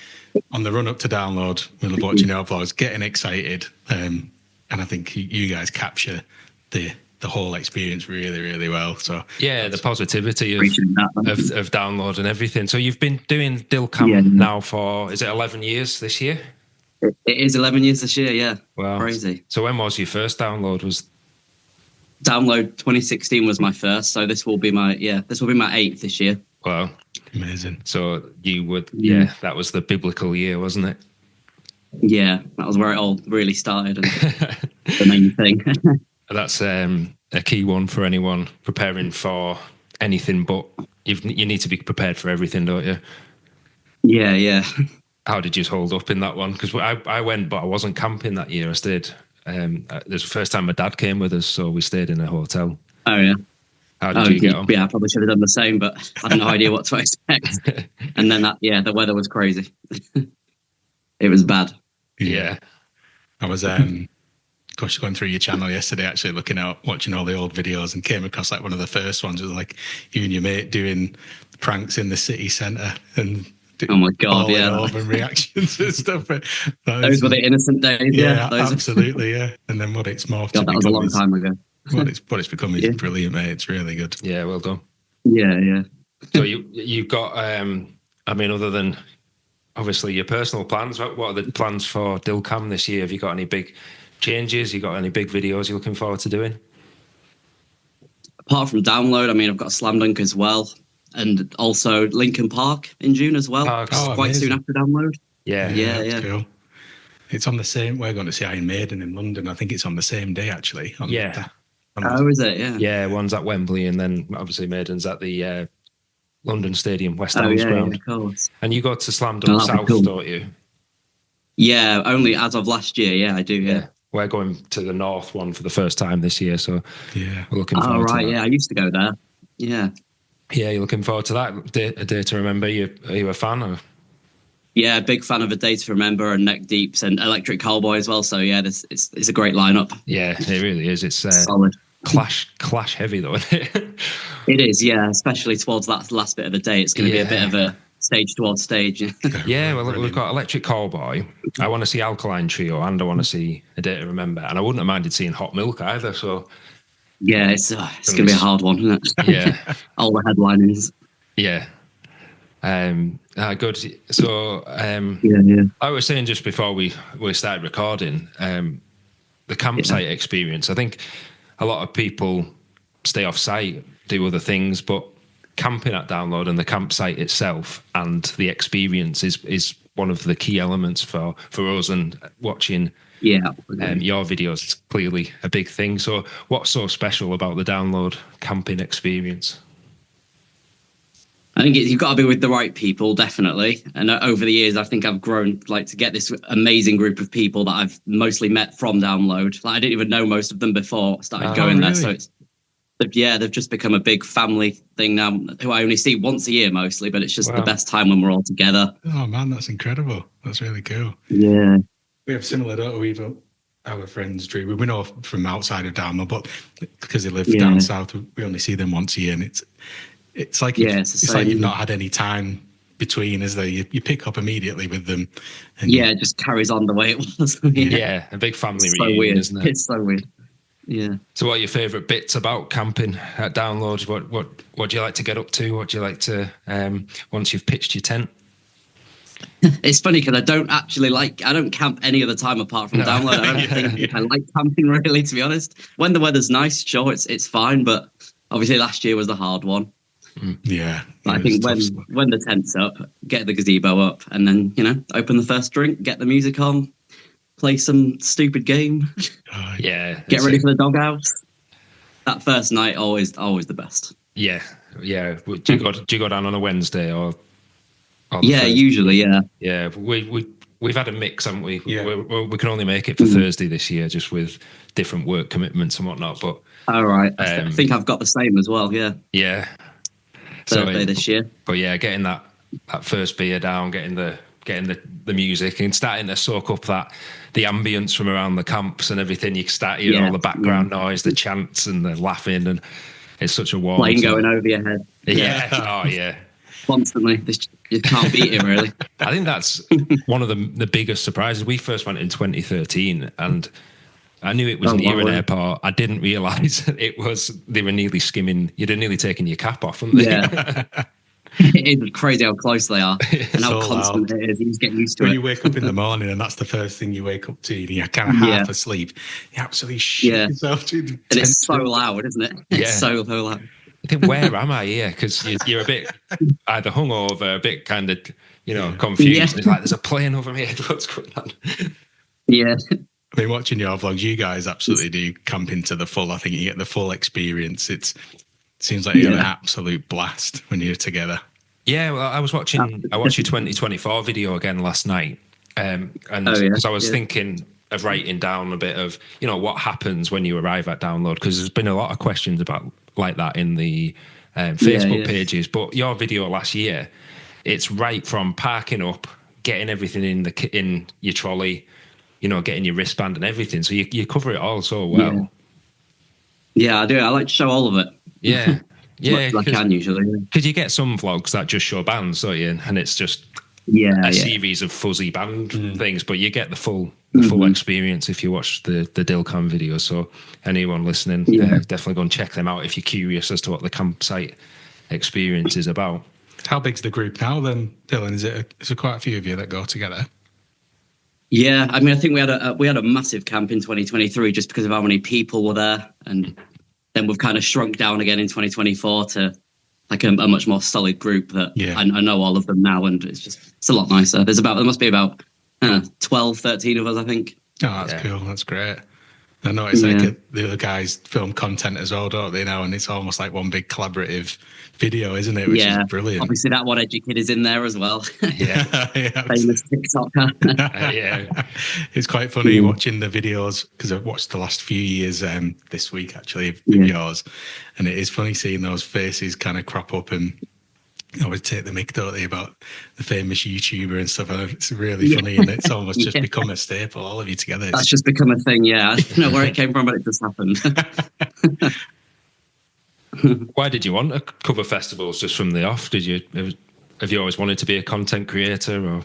on the run up to Download, we love watching our vlogs, getting excited, and I think you guys capture the whole experience really, really well. So yeah, the positivity of Download and everything. So you've been doing Dilcam now for, is it 11 years this year? It is 11 years this year, yeah. Wow. Crazy. So when was your first Download? Download 2016 was my first, so this will be my 8th this year. Wow. Amazing. So that was the biblical year, wasn't it? Yeah, that was where it all really started, and the main thing. That's a key one for anyone preparing for anything, but you need to be prepared for everything, don't you? Yeah. How did you hold up in that one? Because I went, but I wasn't camping that year. I stayed. This was the first time my dad came with us, so we stayed in a hotel. Oh yeah. How did you get on? Yeah, I probably should have done the same, but I had no idea what to expect. And then the weather was crazy. It was bad. Yeah. I was going through your channel yesterday, actually watching all the old videos, and came across like one of the first ones was like you and your mate doing pranks in the city centre and oh my god, and reactions and stuff. Those were the innocent days. Yeah, absolutely, yeah. And then what it's morphed to that was a long time ago. what it's become is brilliant, mate. It's really good. Yeah, well done. Yeah. So you've got other than obviously your personal plans, what are the plans for Dilcam this year? Have you got any big changes? You got any big videos you're looking forward to doing? Apart from Download, I've got a slam dunk as well, and also Lincoln Park in June as well. Quite soon after Download. Yeah. Cool. It's on the same. We're going to see Iron Maiden in London. I think it's on the same day actually. Is it? Yeah. Yeah, one's at Wembley, and then obviously Maiden's at the London Stadium, West Ham's ground. Yeah, of course. And you go to Slam Dunk South, don't you? Yeah, only as of last year. Yeah, I do. Yeah. We're going to the North one for the first time this year, so we're looking forward to that. Yeah, I used to go there. Yeah. Yeah, you're looking forward to that. A day to remember. Are you a fan? Or? Yeah, big fan of A Day to Remember and Neck Deeps and Electric Cowboy as well. So yeah, it's a great lineup. Yeah, it really is. It's solid. Clash heavy though, isn't it? It is, yeah. Especially towards that last bit of the day, it's going to be a bit of a stage towards stage. Yeah, well, we've got Electric Cowboy. I want to see Alkaline Trio, and I want to see A Day to Remember, and I wouldn't have minded seeing Hot Milk either. So yeah, it's going to be a hard one, isn't it? Yeah, all the headliners. Yeah. Good. So I was saying just before we started recording, the campsite experience. I think a lot of people stay off site, do other things, but camping at Download and the campsite itself and the experience is one of the key elements for us, and watching your videos is clearly a big thing. So what's so special about the Download camping experience? I think you've got to be with the right people, definitely. And over the years, I think I've grown to get this amazing group of people that I've mostly met from Download. I didn't even know most of them before I started going there. So they've just become a big family thing now, who I only see once a year mostly, but it's just the best time when we're all together. Oh man, that's incredible. That's really cool. Yeah. We have similar, don't we? Our friends, Drew, we know from outside of Download, but because they live down south, we only see them once a year, and it's like it's like you've not had any time between, is there? You pick up immediately with them. And it just carries on the way it was. Yeah, a big family reunion, weird. Isn't it? It's so weird. Yeah. So, what are your favourite bits about camping at Download? What do you like to get up to? What do you like to once you've pitched your tent? It's funny because I don't camp any other time apart from Download. I don't think I like camping really, to be honest. When the weather's nice, sure, it's fine, but obviously last year was the hard one. Yeah. I think when the tent's up, get the gazebo up, and then open the first drink, get the music on, play some stupid game. Get ready for the doghouse. That first night always the best. Yeah. Do you go down on a Wednesday or? Usually, yeah. Yeah, we've had a mix, haven't we? Yeah. We can only make it for Thursday this year, just with different work commitments and whatnot. But all right, I think I've got the same as well. Yeah. Yeah. Thursday this year. But yeah, getting that first beer down, getting the music, and starting to soak up the ambience from around the camps and everything. You start hearing all the background noise, the chants, and the laughing, and it's such a warm. Plane going over your head. Yeah. Oh yeah. Constantly, you can't beat it really. I think that's one of the biggest surprises. We first went in 2013, and I knew it was near an airport. I didn't realise they were nearly skimming. You'd have nearly taken your cap off, wouldn't they? Yeah. It's crazy how close they are and how constant it is. You just get used to it. When you wake up in the morning and that's the first thing you wake up to, and you're kind of half asleep, you absolutely shit yourself. And it's so loud, isn't it? It's so loud. I think, where am I here? Because you're a bit either hungover, a bit kind of, confused. Yeah. It's like, there's a plane over me. What's going on? Yeah. I mean, watching your vlogs, you guys absolutely do camping to the full. I think you get the full experience. It seems like you're an absolute blast when you're together. Yeah, well, I watched your 2024 video again last night. Because I was thinking of writing down a bit of, what happens when you arrive at Download, because there's been a lot of questions about like that in the Facebook pages. But your video last year, it's right from parking up, getting everything in your trolley, getting your wristband and everything. So you cover it all so well. Yeah, I do. I like to show all of it. Yeah. Yeah, I can usually. Because you get some vlogs that just show bands, don't you? And it's just a series of fuzzy band things, but you get the full experience if you watch the Dilcam video. So anyone listening, definitely go and check them out if you're curious as to what the campsite experience is about. How big's the group now then, Dylan? Is it quite a few of you that go together? Yeah, I mean, I think we had a massive camp in 2023 just because of how many people were there, and then we've kind of shrunk down again in 2024 to like a much more solid group that I know all of them now, and it's a lot nicer. There must be about 12, 13 of us, I think. Oh, that's cool. That's great. I noticed the other guys film content as well, don't they now? And it's almost like one big collaborative video, isn't it? Which is brilliant. Obviously, that one edgy kid is in there as well. Famous TikToker. It's quite funny watching the videos, because I've watched the last few years this week actually of yours, and it is funny seeing those faces kind of crop up, and I would take the mick, don't they, about the famous YouTuber and stuff. And it's really funny, and it's almost just become a staple, all of you together. That's just become a thing, I don't know where it came from, but it just happened. Why did you want to cover festivals just from the off? Have you always wanted to be a content creator, or?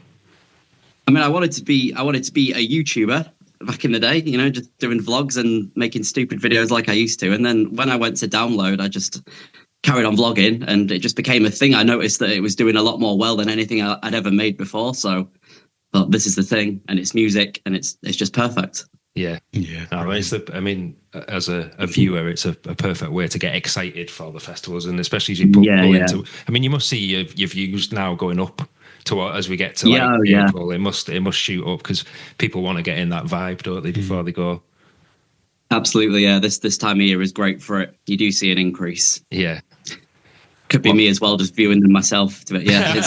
I mean, I wanted to be a YouTuber back in the day, just doing vlogs and making stupid videos like I used to. And then when I went to Download, I just carried on vlogging, and it just became a thing. I noticed that it was doing a lot more well than anything I'd ever made before. So, well, this is the thing, and it's music, and it's just perfect. Yeah. I mean, as a viewer, it's a perfect way to get excited for the festivals, and especially as you pull into. I mean, you must see your views now going up to as we get to April. It must shoot up because people want to get in that vibe, don't they, before they go. Absolutely, yeah. This time of year is great for it. You do see an increase. Yeah. Could be me as well, just viewing them myself. But yeah, you're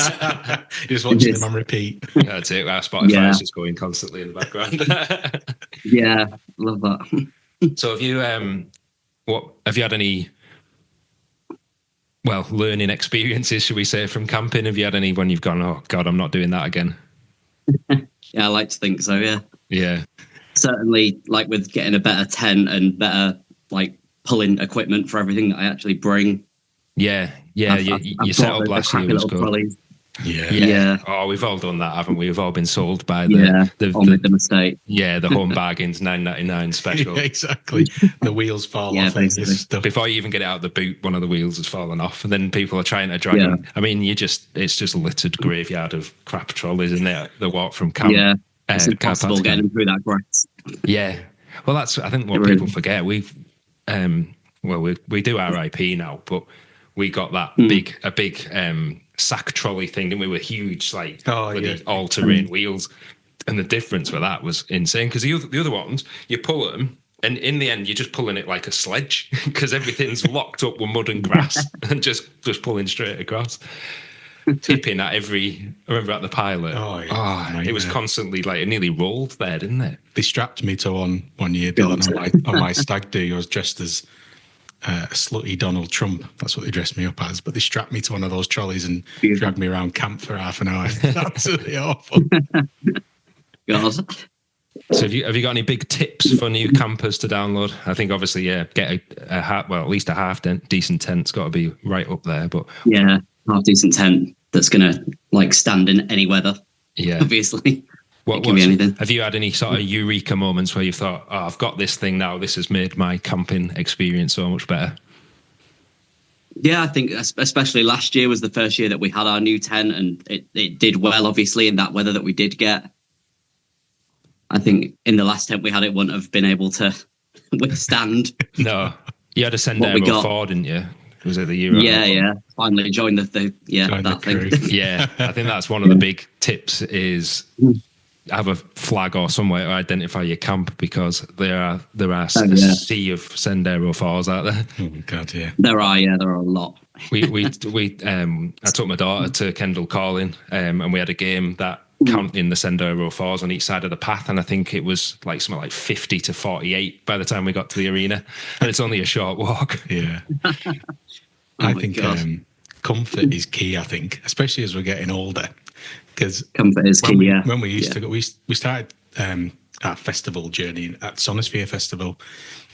just watching them on repeat. That's it. Our Spotify is just going constantly in the background. Yeah, love that. So have you had any learning experiences, should we say, from camping? Have you had any when you've gone, oh God, I'm not doing that again? Yeah, I like to think so. Yeah. Yeah. Certainly, like with getting a better tent and better like pulling equipment for everything that I actually bring. Yeah. Your setup last year was good. Trolleys. Yeah. Oh, we've all done that, haven't we? We've all been sold by all made the mistake. Yeah, the home bargains $9.99 special. Yeah, exactly. The wheels fall off. Basically. Before you even get it out of the boot, one of the wheels has fallen off, and then people are trying to drag them. I mean, it's just a littered graveyard of crap trolleys, isn't it? The walk from camp. Yeah, it's impossible getting through that grass. Yeah, well, that's I think what people forget. We do RIP now, but we got that big sack trolley thing, didn't we? With huge all-terrain wheels, and the difference with that was insane. Because the other ones, you pull them, and in the end, you're just pulling it like a sledge because everything's locked up with mud and grass, and just pulling straight across, tipping at every. I remember at the pilot. It was constantly like it nearly rolled there, didn't it? They strapped me to one year, Dylan, on my stag do. I was dressed as a slutty Donald Trump. That's what they dressed me up as. But they strapped me to one of those trolleys and dragged me around camp for half an hour. Absolutely awful. God. So have you got any big tips for new campers to download? I think obviously, get at least a half decent tent's got to be right up there. But half decent tent that's gonna like stand in any weather. Yeah, obviously. It can be anything. Have you had any sort of eureka moments where you thought, oh, I've got this thing now, this has made my camping experience so much better? Yeah, I think especially last year was the first year that we had our new tent, and it did well, obviously, in that weather that we did get. I think in the last tent we had, it wouldn't have been able to withstand. No. You had a Sendero 4, didn't you? Was it the year? Yeah. Finally joined the thing. Yeah, I think that's one of the big tips is have a flag or somewhere to identify your camp, because there are a sea of Sendero 4s out there. Oh God, yeah. There are a lot. I took my daughter to Kendall Calling, and we had a game that counting the Sendero 4s on each side of the path, and I think it was like something like 50 to 48 by the time we got to the arena, and it's only a short walk. Yeah. I think comfort is key, I think, especially as we're getting older. Because comfort is key, when we used to go, we started our festival journey at Sonosphere Festival,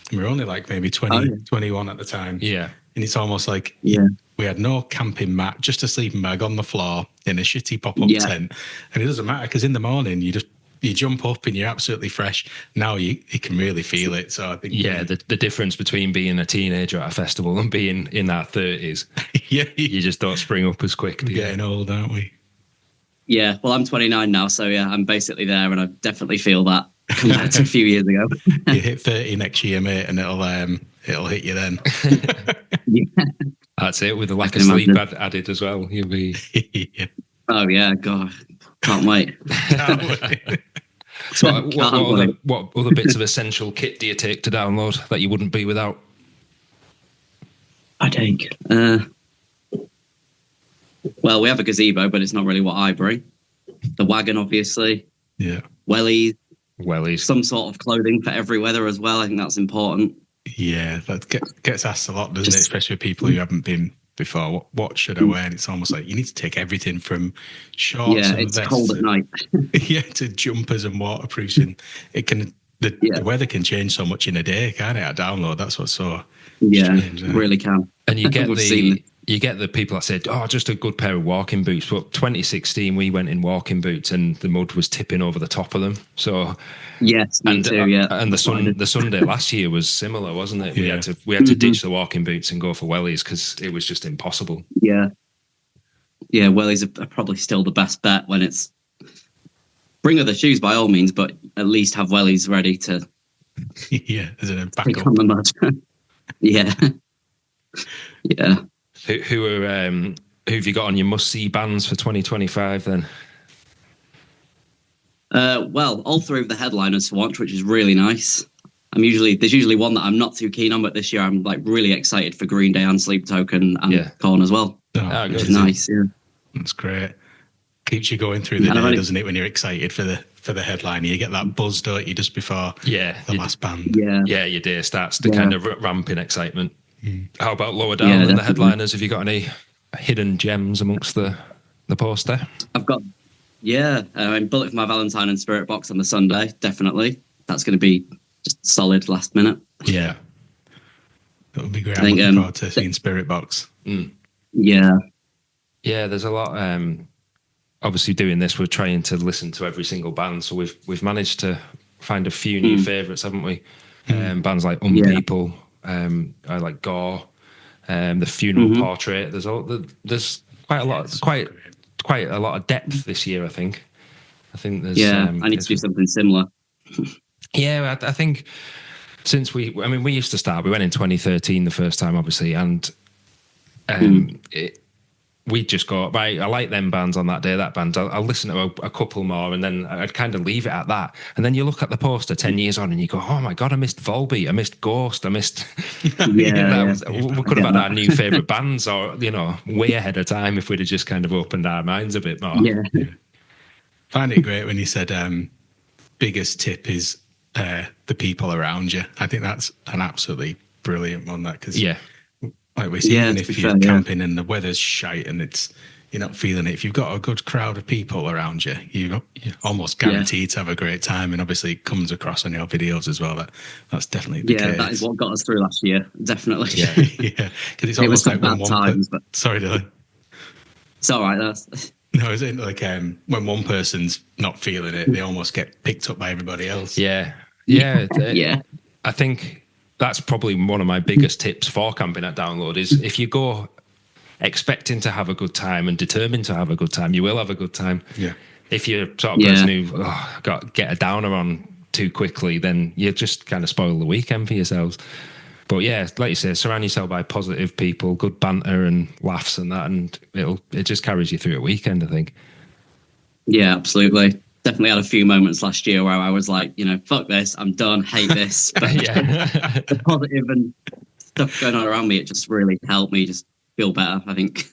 and we were only like maybe 21 at the time. Yeah. And it's almost like we had no camping mat, just a sleeping bag on the floor in a shitty pop-up tent. And it doesn't matter, because in the morning you jump up and you're absolutely fresh. Now you can really feel it. So I think the difference between being a teenager at a festival and being in our 30s, you just don't spring up as quick. We're getting old, aren't we? Yeah, well, I'm 29 now, so I'm basically there, and I definitely feel that compared to a few years ago. You hit 30 next year, mate, and it'll hit you then. That's it. With the lack of sleep added as well, you'll be. Oh yeah, God, can't wait. So, what other bits of essential kit do you take to download that you wouldn't be without? I take. Well, we have a gazebo, but it's not really what I bring. The wagon, obviously. Yeah. Wellies. Some sort of clothing for every weather as well. I think that's important. Yeah, that gets asked a lot, doesn't it? Especially with people who haven't been before. What should I wear? And it's almost like you need to take everything from shorts and it's cold at night. to jumpers and waterproofs. And the weather can change so much in a day, can't it? At download, that's what's so strange, really can. And you get the people that said, oh, just a good pair of walking boots. But 2016, we went in walking boots and the mud was tipping over the top of them. So, yes, me too, And the Sunday last year was similar, wasn't it? Yeah. We had to ditch the walking boots and go for wellies because it was just impossible. Yeah. Yeah, wellies are probably still the best bet when it's... Bring other shoes by all means, but at least have wellies ready to... as a backup. Take on the mud. Yeah. Who have you got on your must-see bands for 2025 then? Well, all three of the headliners to watch, which is really nice. There's usually one that I'm not too keen on, but this year I'm like really excited for Green Day and Sleep Token and Korn as well. Which is nice. Yeah, that's great. Keeps you going through the day, doesn't it? When you're excited for the headliner, you get that buzz, don't you, just before the last band. Yeah, your day starts to kind of ramp in excitement. How about lower down than the headliners? Have you got any hidden gems amongst the poster? I've got, Bullet for My Valentine and Spirit Box on the Sunday, definitely. That's going to be just solid last minute. Yeah. That would be great. I'm looking forward to seeing Spirit Box. Yeah. Yeah, there's a lot. Obviously, doing this, we're trying to listen to every single band. So we've managed to find a few new favourites, haven't we? Bands like People, I like Gore, the Funeral Portrait. There's quite a lot, quite a lot of depth this year. I think there's. Yeah, I need to do something similar. Yeah, I think since we used to start. We went in 2013 the first time, obviously, and we just go, right, I like them bands on that day, that band. I'll listen to a couple more, and then I'd kind of leave it at that. And then you look at the poster 10 years on and you go, oh my God, I missed Volbeat, I missed Ghost, I missed... We could have had our new favourite bands, or, way ahead of time if we'd have just kind of opened our minds a bit more. Yeah. I find it great when you said biggest tip is the people around you. I think that's an absolutely brilliant one, that, because... Yeah. Like we see, even if you're camping and the weather's shite and you're not feeling it, if you've got a good crowd of people around you, you're almost guaranteed to have a great time. And obviously it comes across on your videos as well. That's definitely the case. That is what got us through last year, definitely. Yeah, because it's almost like when Sorry, Dylan. It's all right. That's... No, is it like when one person's not feeling it, they almost get picked up by everybody else? Yeah. I think that's probably one of my biggest tips for camping at Download is if you go expecting to have a good time and determined to have a good time, you will have a good time. Yeah. If you're sort of person who get a downer on too quickly, then you just kind of spoil the weekend for yourselves. But yeah, like you say, surround yourself by positive people, good banter and laughs and that, and it just carries you through a weekend, I think. Yeah, absolutely. Definitely had a few moments last year where I was like, fuck this, I'm done, hate this. But the positive and stuff going on around me, it just really helped me just feel better, I think.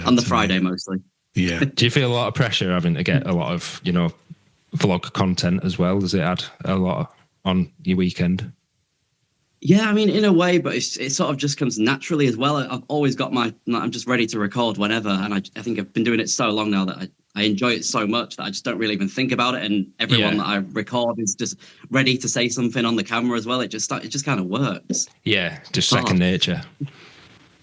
On the Friday mostly. Yeah. Do you feel a lot of pressure having to get a lot of, vlog content as well? Does it add a lot on your weekend? Yeah, in a way, but it sort of just comes naturally as well. I've always got I'm just ready to record whenever. And I think I've been doing it so long now that I enjoy it so much that I just don't really even think about it. And everyone that I record is just ready to say something on the camera as well. It just kind of works. Yeah, just second nature.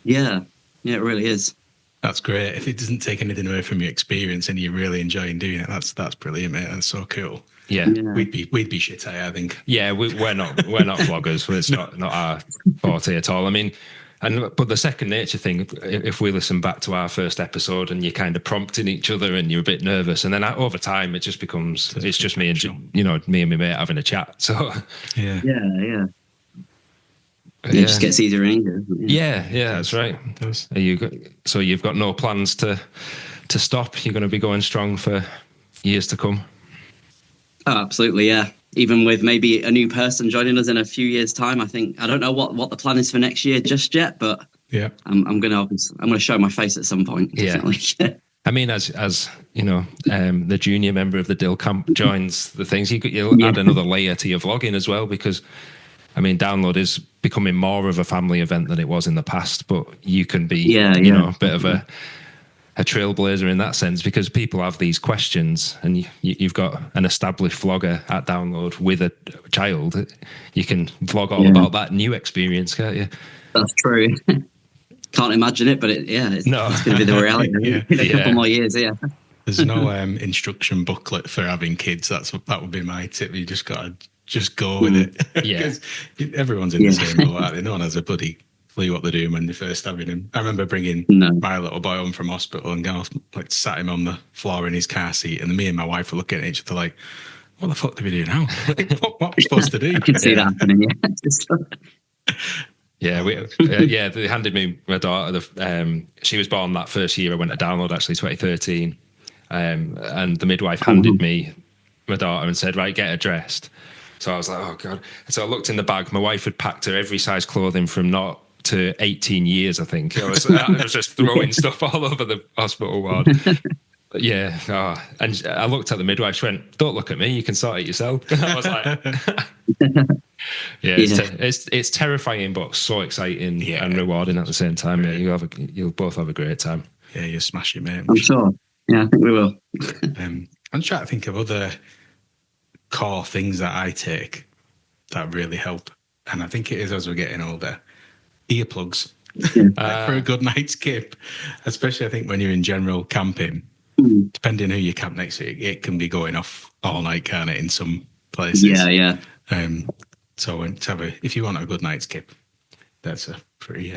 Yeah, it really is. That's great. If it doesn't take anything away from your experience and you're really enjoying doing it, that's brilliant, mate. That's so cool. Yeah. We'd be shit, I think. Yeah, we're not vloggers. It's not our forte at all. But the second nature thing, if we listen back to our first episode and you're kind of prompting each other and you're a bit nervous, and then over time it just becomes it's just me and me and my mate having a chat. So yeah. It just gets easier and easier. Yeah, that's right. So you've got no plans to stop? You're going to be going strong for years to come? Oh, absolutely, yeah. Even with maybe a new person joining us in a few years' time, I don't know what the plan is for next year just yet, but yeah, I'm gonna show my face at some point. Definitely. Yeah. As the junior member of the Dilcam joins the things, you'll add another layer to your vlogging as well, because Download is becoming more of a family event than it was in the past, but you can be a bit of a trailblazer in that sense, because people have these questions, and you've got an established vlogger at Download with a child. You can vlog all about that new experience, can't you? That's true. Can't imagine it, but it's going to be the reality in a couple more years. Yeah. There's no instruction booklet for having kids. That would be my tip. You just got to just go with it. Yeah. Because everyone's in the same boat. No one has a bloody clue what they're doing when they're first having him. I remember bringing my little boy home from hospital and sat him on the floor in his car seat, and me and my wife were looking at each other like, what the fuck do we do now? What are we supposed to do? I can see that happening, they handed me my daughter. She was born that first year I went to Download, actually 2013, and the midwife handed me my daughter and said, right, get her dressed. So I was like, oh God. So I looked in the bag. My wife had packed her every size clothing from 0 to 18 years, I think. I was just throwing stuff all over the hospital ward. Yeah, and I looked at the midwife. She went, "Don't look at me. You can sort it yourself." I was like, "Yeah, it's terrifying, but so exciting and rewarding at the same time. Yeah, you'll both have a great time. Yeah, you smash it, mate. I'm sure. Yeah, I think we will. I'm trying to think of other core things that I take that really help, and I think it is as we're getting older. Earplugs for a good night's kip, especially I think when you're in general camping. Depending who you camp next to, it can be going off all night, can't it? In some places, Yeah. So if you want a good night's kip, that's a pretty.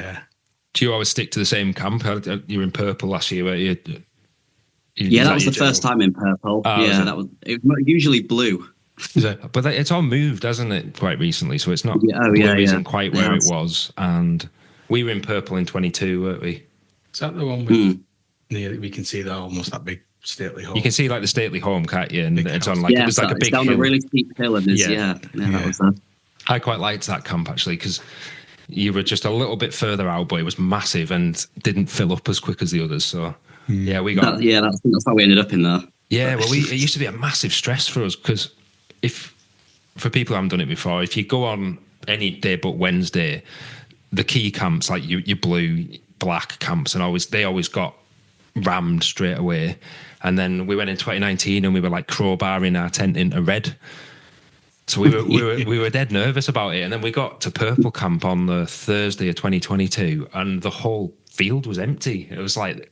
Do you always stick to the same camp? You were in Purple last year, weren't you? That was the first time in Purple. It was usually blue. But it's all moved, hasn't it, quite recently? So it's not. Blue isn't quite where it was, and we were in Purple in 22, weren't we? Is that the one with? We can see almost that big stately home. You can see like the stately home, can't you? And it's on like it's like a big down hill. A really steep hill, and that was that. I quite liked that camp actually because you were just a little bit further out, but it was massive and didn't fill up as quick as the others. So we got that's how we ended up in there. Yeah, well, it used to be a massive stress for us because for people who haven't done it before, if you go on any day but Wednesday, the key camps like your blue, black camps, and they always got rammed straight away. And then we went in 2019 and we were like crowbarring our tent into red. So we were dead nervous about it. And then we got to Purple Camp on the Thursday of 2022 and the whole field was empty. It was like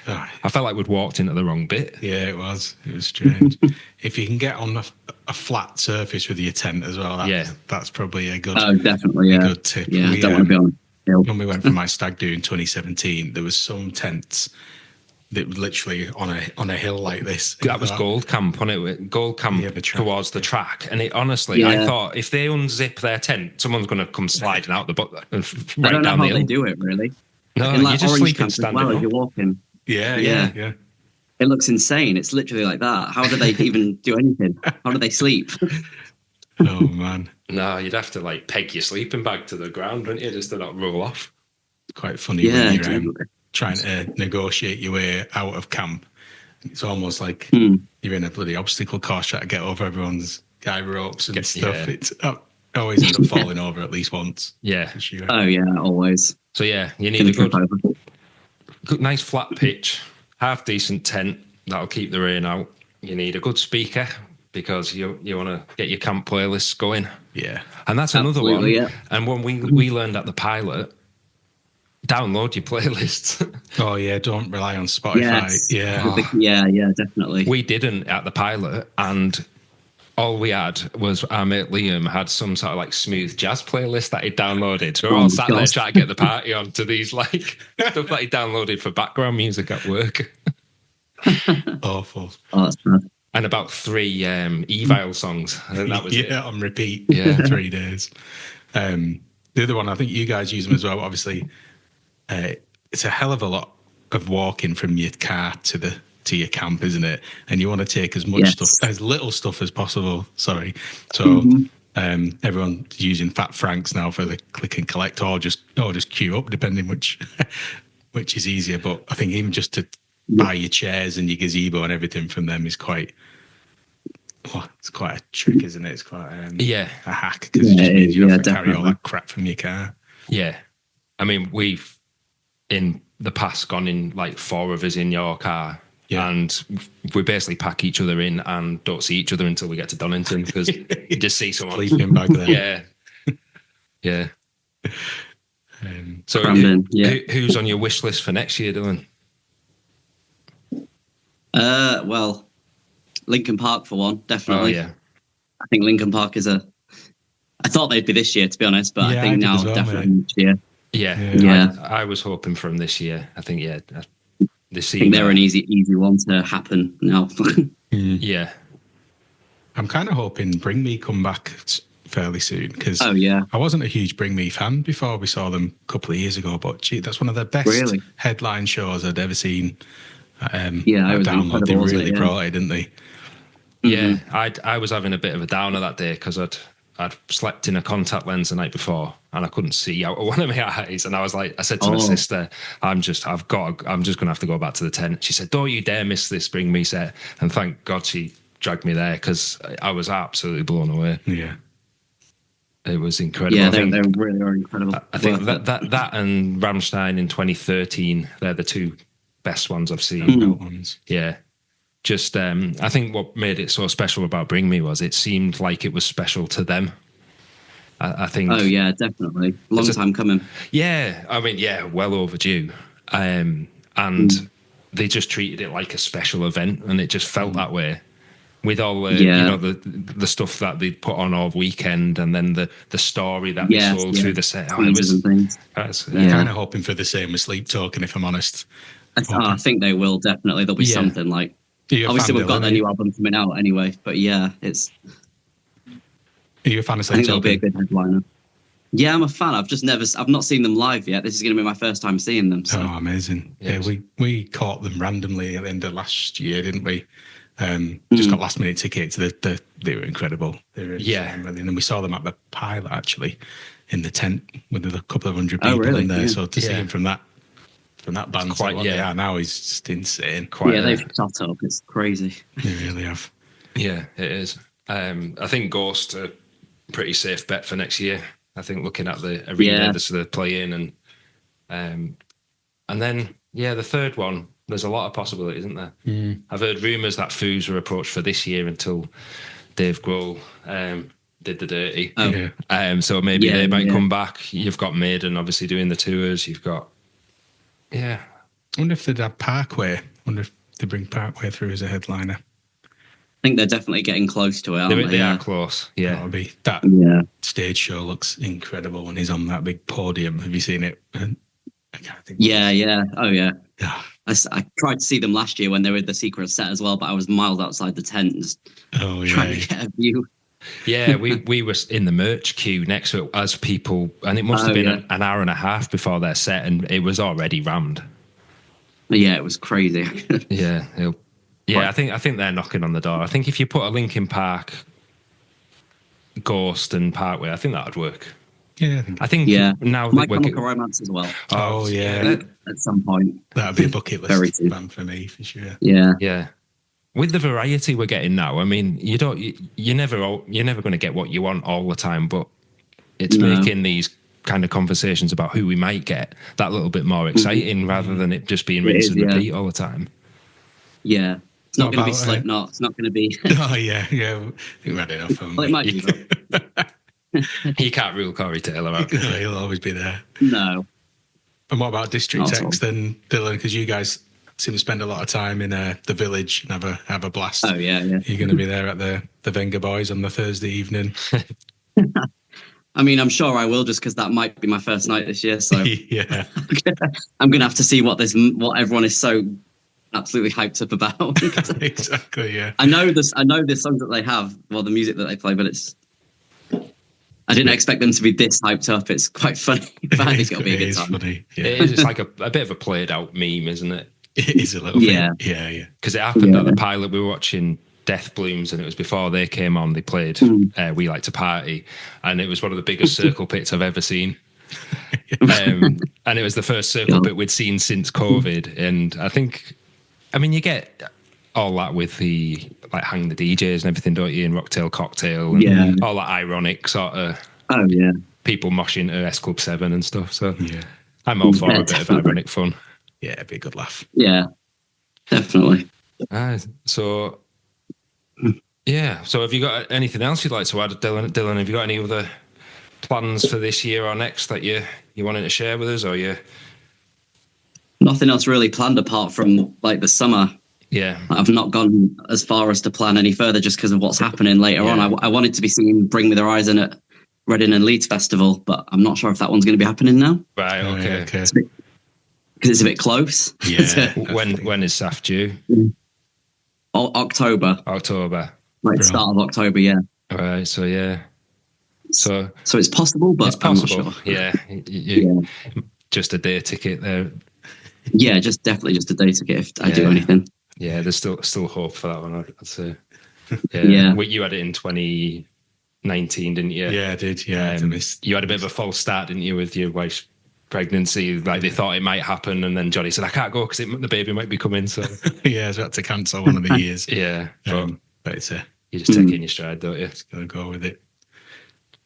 I felt like we'd walked into the wrong bit. Yeah, it was strange. If you can get on a flat surface with your tent as well, that's probably a good definitely a good tip. Yeah, I don't want to be on a hill. When we went for my stag do in 2017, there was some tents that were literally on a hill like this. That was Gold Camp, on it. Gold Camp towards the track. And it honestly, I thought if they unzip their tent, someone's going to come sliding out the bottom. I don't know how they do it, really. No, in like you just orange sleep camps and as well as you're walking. Yeah. It looks insane. It's literally like that. How do they even do anything? How do they sleep? Oh man. No, you'd have to like peg your sleeping bag to the ground, wouldn't you, just to not roll off. It's quite funny when you're trying to negotiate your way out of camp. It's almost like you're in a bloody obstacle course trying to get over everyone's guy ropes and stuff. Yeah. It's always end up falling over at least once. Yeah. For sure. Oh yeah, always. So yeah, you need a good, nice flat pitch, half decent tent that'll keep the rain out. You need a good speaker because you want to get your camp playlists going. Yeah, and that's another one. Yeah. And when we learned at the pilot, download your playlists. Oh yeah, don't rely on Spotify. Yes. Yeah, definitely. We didn't at the pilot, and all we had was our mate Liam had some sort of like smooth jazz playlist that he downloaded. We're all sat there trying to get the party on to these like stuff that he downloaded for background music at work. Awful. Oh, that's bad. And about 3 Evil songs. I think that was it. On repeat. Yeah, 3 days. The other one, I think you guys use them as well. Obviously, it's a hell of a lot of walking from your car to your camp, isn't it? And you want to take as much stuff, as little stuff as possible. Sorry. So everyone's using Fat Franks now for the click and collect, or just queue up, depending which is easier. But I think even just to buy your chairs and your gazebo and everything from them is quite. Well, it's quite a trick, isn't it? It's quite a hack because it just means you don't have to carry all that crap from your car. Yeah, I mean we've in the past gone in like 4 of us in your car. Yeah. And we basically pack each other in and don't see each other until we get to Donington because you just see someone sleeping back there. Yeah. So who's on your wish list for next year, Dylan? Well, Lincoln Park for one, definitely. Oh, yeah. I think Lincoln Park is I thought they'd be this year, to be honest, but I think now definitely next year. Yeah. I was hoping from this year. I think I think they're an easy one to happen now. Yeah. I'm kind of hoping Bring Me come back fairly soon because I wasn't a huge Bring Me fan before we saw them a couple of years ago, but that's one of the best headline shows I'd ever seen. It was Download. They really brought it, didn't they? Yeah, I was having a bit of a downer that day because I'd I'd slept in a contact lens the night before, and I couldn't see out of one of my eyes. And I said to my sister, I'm just going to have to go back to the tent. She said, "Don't you dare miss this Bring Me set." And thank God she dragged me there, because I was absolutely blown away. Yeah. It was incredible. Yeah, they really are incredible. I think that and Rammstein in 2013, they're the two best ones I've seen. Ones. Yeah. Just, I think what made it so special about Bring Me was it seemed like it was special to them. I think. Oh yeah, definitely. Long time coming. Yeah, I mean, yeah, well overdue. And they just treated it like a special event, and it just felt that way. With all the, you know, the stuff that they put on all weekend, and then the story that they told through the set. Oh, it was kind of hoping for the same with Sleep Talking, if I'm honest. I think they will, definitely. There'll be something like. Obviously, we've got their new album coming out anyway, but yeah, it's. Are you a fan of Sleep Talking? I think it'll be a good headliner. Yeah, I'm a fan. I've not seen them live yet. This is going to be my first time seeing them. So. Oh, amazing! Yeah, we caught them randomly at the end of last year, didn't we? Just got last minute tickets. They were incredible. They were brilliant. And we saw them at the Pilot actually in the tent with a couple of hundred people in there. Yeah. So to see them from that band, quite they are now is just insane. They've shot up. It's crazy. They really have. Yeah, it is. I think Ghost are a pretty safe bet for next year. I think looking at the arena they're playing, and then the third one. There's a lot of possibilities, isn't there? I've heard rumours that Foos were approached for this year until Dave Grohl did the dirty. So maybe they might come back. You've got Maiden obviously doing the tours. You've got I wonder if they'd have Parkway. I wonder if they bring Parkway through as a headliner. I think they're definitely getting close to it, aren't they? They are close. Yeah. That stage show looks incredible when he's on that big podium. Have you seen it? I can't think. Yeah. Oh yeah. I tried to see them last year when they were at the Secret set as well, but I was miles outside the tent just trying to get a view. Yeah, we were in the merch queue next to it as people, and it must have been an hour and a half before their set, and it was already rammed. Yeah, it was crazy. I think they're knocking on the door. I think if you put a Linkin Park, Ghost, and Parkway, I think that would work. Yeah, I think now My Chemical Romance as well. Oh yeah, at some point that'd be a bucket list band for me for sure. Yeah. With the variety we're getting now, I mean, you're never going to get what you want all the time, but it's making these kind of conversations about who we might get that little bit more exciting rather than it just being rinse and repeat all the time. Yeah. It's not going to be Slipknot. It's not going to be. Oh yeah. I think we had enough. Well, it might be. You can't rule Corey Taylor out. He'll always be there. No. And what about District X then, Dylan? Because you guys seem to spend a lot of time in the village and have a blast. Oh yeah. You're going to be there at the Venga Boys on the Thursday evening. I mean, I'm sure I will, just because that might be my first night this year. So yeah, I'm going to have to see what everyone is so absolutely hyped up about. Exactly. Yeah. I know the songs that they have, the music that they play, but I didn't expect them to be this hyped up. It's quite funny. But I think it'll be a good time. Funny. Yeah. It is. It's like a bit of a played out meme, isn't it? It is a little bit. Yeah. Because it happened at the Pilot. We were watching Death Blooms, and it was before they came on. They played We Like to Party, and it was one of the biggest circle pits I've ever seen. And it was the first circle pit we'd seen since COVID. And I mean, you get all that with the Hang the DJs and everything, don't you? And Rocktail Cocktail, and all that ironic sort of people moshing to S Club 7 and stuff. So I'm all for a bit of ironic fun. Yeah, it'd be a good laugh. Yeah, definitely. So have you got anything else you'd like to add, Dylan? Have you got any other plans for this year or next that you wanted to share with us, or you? Nothing else really planned apart from the summer. Yeah, I've not gone as far as to plan any further just because of what's happening later on. I wanted to be seeing Bring Me the Horizon at Reading and Leeds Festival, but I'm not sure if that one's going to be happening now. Right. Okay. Because it's a bit close. Yeah. when is SAF due? October. Start of October. Yeah. All right. So yeah. So it's possible, but it's possible. I'm not sure. Yeah. Just a day ticket there. Yeah, definitely just a day ticket if I do anything. Yeah, there's still hope for that one, I'd say. Yeah. You had it in 2019, 19, didn't you? Yeah, I did. Yeah, you had a bit of a false start, didn't you, with your wife's pregnancy? Like they thought it might happen, and then Johnny said, "I can't go because the baby might be coming." So yeah, so I had to cancel one of the years. yeah, but it's you just take it in your stride, don't you? Just gotta go with it.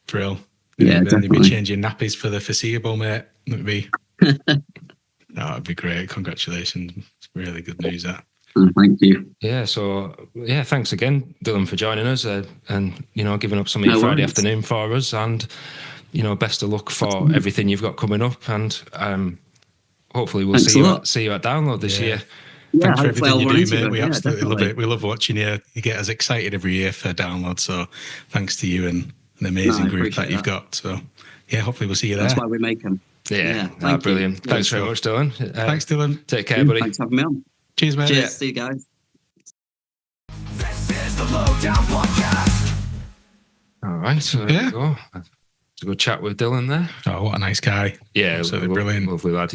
Brill. Yeah, and then definitely. they'd be changing nappies for the foreseeable, mate. That'd be great. Congratulations. It's really good news, that. Thank you. Yeah, so thanks again, Dylan, for joining us and giving up some of your Friday afternoon for us, and best of luck for everything you've got coming up, and hopefully we'll see you at Download this year. Yeah, thanks for everything you do, mate. We absolutely definitely love it. We love watching you. You get us excited every year for Download. So thanks to you and an amazing group that you've got. So yeah, hopefully we'll see you there. That's why we make them. Yeah, brilliant. Thanks very much, Dylan. Thanks, Dylan. Take care, buddy. Thanks for having me on. Cheers, mate. Cheers. See you guys. This is the Lowdown Podcast. All right, so there we go. It's a good chat with Dylan there. Oh, what a nice guy. Yeah, absolutely brilliant. Lovely lad.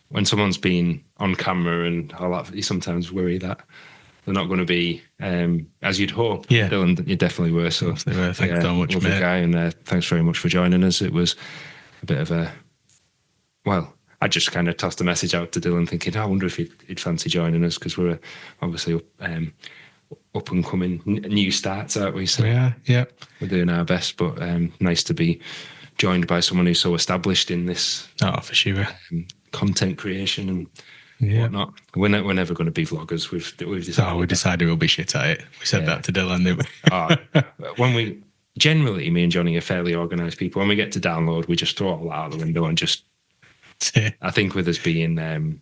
When someone's been on camera and all that, you sometimes worry that they're not going to be as you'd hope. Yeah. Dylan, you definitely were. So thanks so much, lovely mate. guy, and thanks very much for joining us. It was a bit of I just kind of tossed a message out to Dylan thinking, I wonder if he'd fancy joining us, because we're obviously up and coming new starts, aren't we? So yeah, we're doing our best, but nice to be joined by someone who's so established in this. Oh, for sure. Content creation and whatnot. We're never going to be vloggers. We've decided. We decided we'll be shit at it. We said that to Dylan, didn't we? When we generally, me and Johnny are fairly organised people. When we get to Download, we just throw it all out the window and just. I think with us being, dads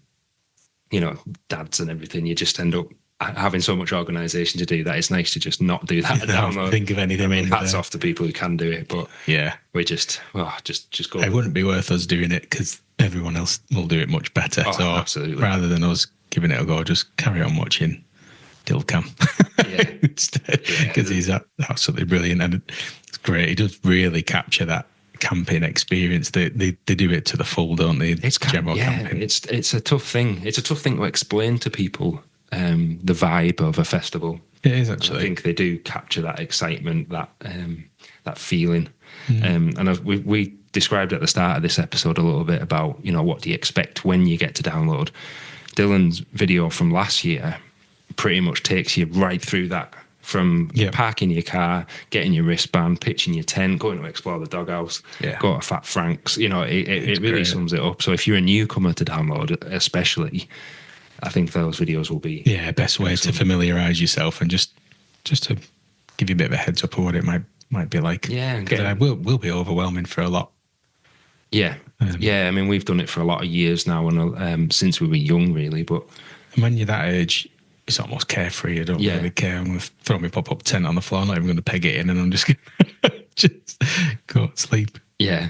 and everything, you just end up having so much organisation to do that. It's nice to just not do that. Don't think of anything. I mean, hats off to people who can do it, but we just go. It wouldn't be worth us doing it because everyone else will do it much better. So absolutely, rather than us giving it a go, just carry on watching Dilcam instead, because he's absolutely brilliant, and it's great. He does really capture that camping experience. They do it to the full, don't they? It's camping. It's a tough thing. It's a tough thing to explain to people. The vibe of a festival. It is actually. I think they do capture that excitement, that feeling. And we described at the start of this episode a little bit about what do you expect when you get to Download. Dylan's video from last year pretty much takes you right through that. From parking your car, getting your wristband, pitching your tent, going to explore the doghouse, go to Fat Frank's. It really great. Sums it up. So if you're a newcomer to Download, especially, I think those videos will be best way to familiarise yourself and just to give you a bit of a heads up of what it might be like. Yeah, it will be overwhelming for a lot. Yeah, I mean, we've done it for a lot of years now, and since we were young, really. But when you're that age, it's almost carefree. I don't really care. I'm going to throw my pop-up tent on the floor. I'm not even going to peg it in, and I'm just going to just go to sleep. Yeah.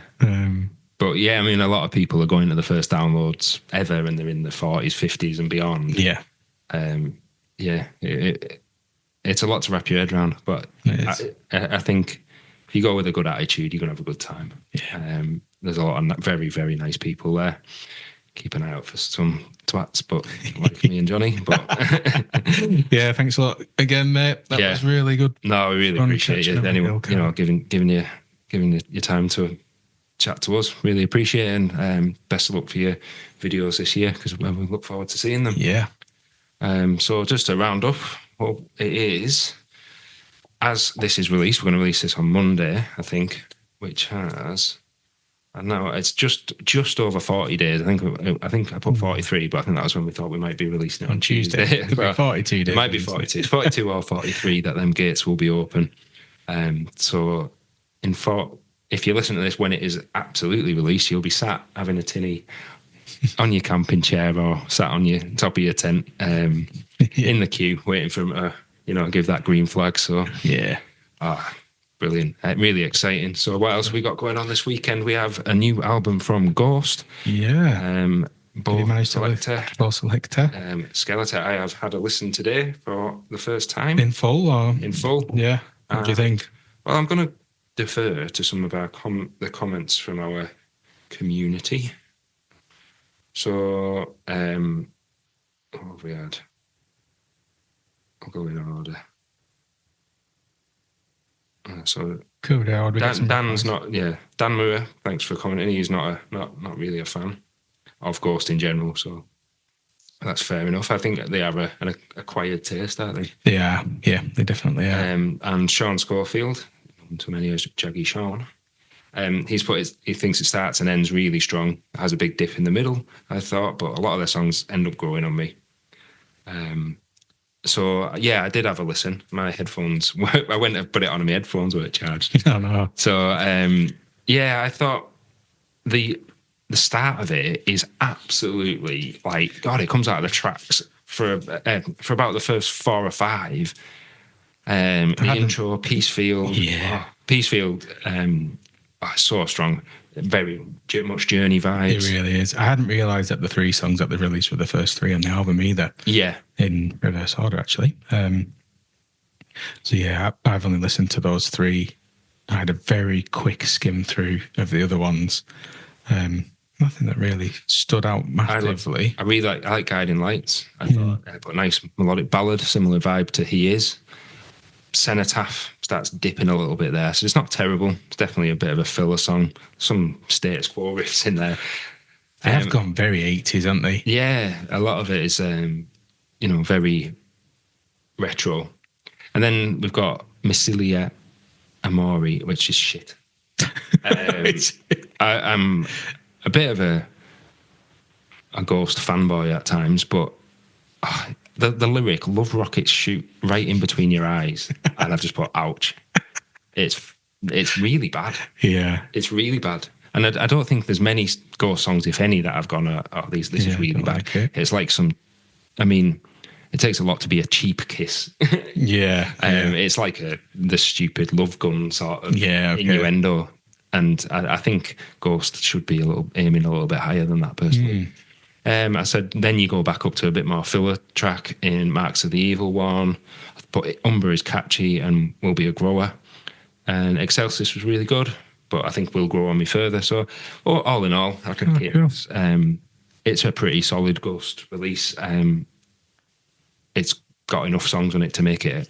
But I mean, a lot of people are going to the first Downloads ever, and they're in the 40s, 50s, and beyond. Yeah. It's a lot to wrap your head around, but I think if you go with a good attitude, you're going to have a good time. Yeah. There's a lot of very, very nice people there. Keep an eye out for some twats, but like me and Johnny. But thanks a lot again, mate. That was really good. No, I really appreciate it. Anyone, giving you your time to chat to us. Really appreciate it, and best of luck for your videos this year, because we look forward to seeing them. Yeah. So just to round up, well, it is, as this is released, we're going to release this on Monday, I think, which has. I know it's just over 40 days. I think I put 43, but I think that was when we thought we might be releasing it on Tuesday. Could be 42 days. It might be 42. It's 42 or 43 that them gates will be open. So if you listen to this when it is absolutely released, you'll be sat having a tinny on your camping chair or sat on your top of your tent in the queue waiting for them to give that green flag. So brilliant. Really exciting. So what else we got going on this weekend? We have a new album from Ghost. Yeah. Bo Selector. Skeletor. I have had a listen today for the first time. In full? In full. Yeah. What do you think? Well, I'm going to defer to some of our the comments from our community. So, what have we had? I'll go in order. So Cool. Yeah, I'd get some Dan's replies. not. Yeah, Dan Moore. Thanks for commenting. He's not really a fan of Ghost in general. So that's fair enough. I think they have an acquired taste, aren't they? Yeah, they definitely are. And Sean Schofield, to many as Jaggy Sean. He thinks it starts and ends really strong. It has a big dip in the middle, I thought, but a lot of their songs end up growing on me. So yeah, I did have a listen. My headphones, I went to put it on, my headphones weren't charged. Oh no. So yeah, I thought the start of it is absolutely like, God, it comes out of the tracks for about the first 4 or 5. The intro, Peacefield. Yeah. Peacefield, so strong. Very much Journey vibes. It really is. I hadn't realised that the 3 songs that they've released were the first 3 on the album either. Yeah. In reverse order, actually. So yeah, I've only listened to those 3. I had a very quick skim through of the other ones. Nothing that really stood out massively. I like Guiding Lights. I thought but a nice melodic ballad, similar vibe to He Is. Cenotaph starts dipping a little bit there, so it's not terrible. It's definitely a bit of a filler song. Some Status Quo riffs in there. They have gone very 80s, haven't they? Yeah, a lot of it is, very retro. And then we've got Missilia Amori, which is shit. I'm a bit of a Ghost fanboy at times, but the lyric, love rockets shoot right in between your eyes, and I've just put, ouch. It's really bad. Yeah. It's really bad. And I don't think there's many Ghost songs, if any, that I've gone, this is really bad. Like it. It's like it takes a lot to be a cheap kiss. Yeah. It's like the stupid love gun sort of innuendo. And I think Ghost should be aiming a little bit higher than that, personally. I said, then you go back up to a bit more filler track in Marks of the Evil One. But Umber is catchy and will be a grower. And Excelsis was really good, but I think will grow on me further. So all in all, I think it's a pretty solid Ghost release. It's got enough songs on it to make it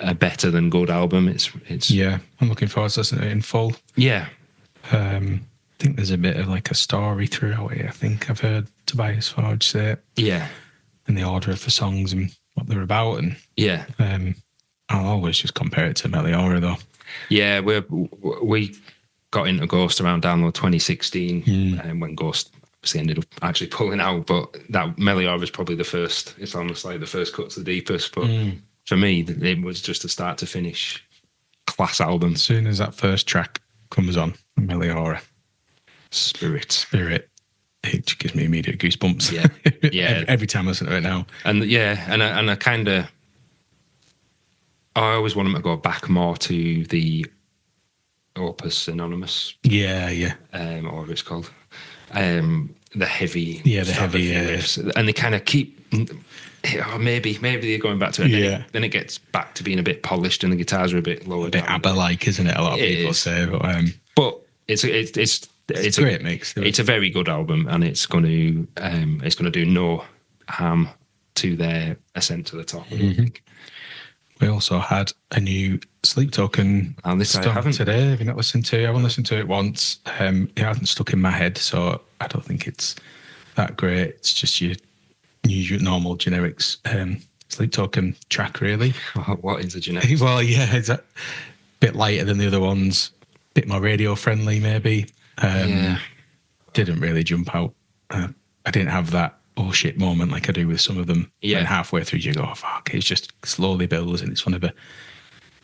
a better than good album. It's yeah, I'm looking forward to listening to it in full. Yeah. I think there's a bit of like a story throughout it. I think I've heard Tobias Forge say it. Yeah. And the order of the songs and what they're about. And yeah. I'll always just compare it to Meliora though. Yeah, we got into Ghost around Download 2016 when Ghost obviously ended up actually pulling out, but that Meliora was probably the first. It's almost like the first cut to the deepest, but for me, it was just a start to finish class album. As soon as that first track comes on, Meliora, Spirit, it gives me immediate goosebumps. Yeah, yeah. every time I listen to it now. And I kind of, I always want them to go back more to the Opus Anonymous. Yeah. Or whatever it's called. The heavy, riffs, and they kind of keep. Maybe they're going back to it. Yeah. Then it gets back to being a bit polished, and the guitars are a bit lower. A bit ABBA-like, isn't it? A lot of people say, but it's a great mix. It's a very good album, and it's going to do no harm to their ascent to the top. I think. We also had a new Sleep Token song today. Have you not listened to it? I haven't listened to it once. It hasn't stuck in my head, so I don't think it's that great. It's just your normal generics Sleep Token track, really. What is a generic? Well, yeah, it's a bit lighter than the other ones, a bit more radio friendly, maybe. Didn't really jump out. I didn't have that oh shit moment like I do with some of them. Yeah. And halfway through you go, oh, fuck, it's just slowly builds and it's one of the...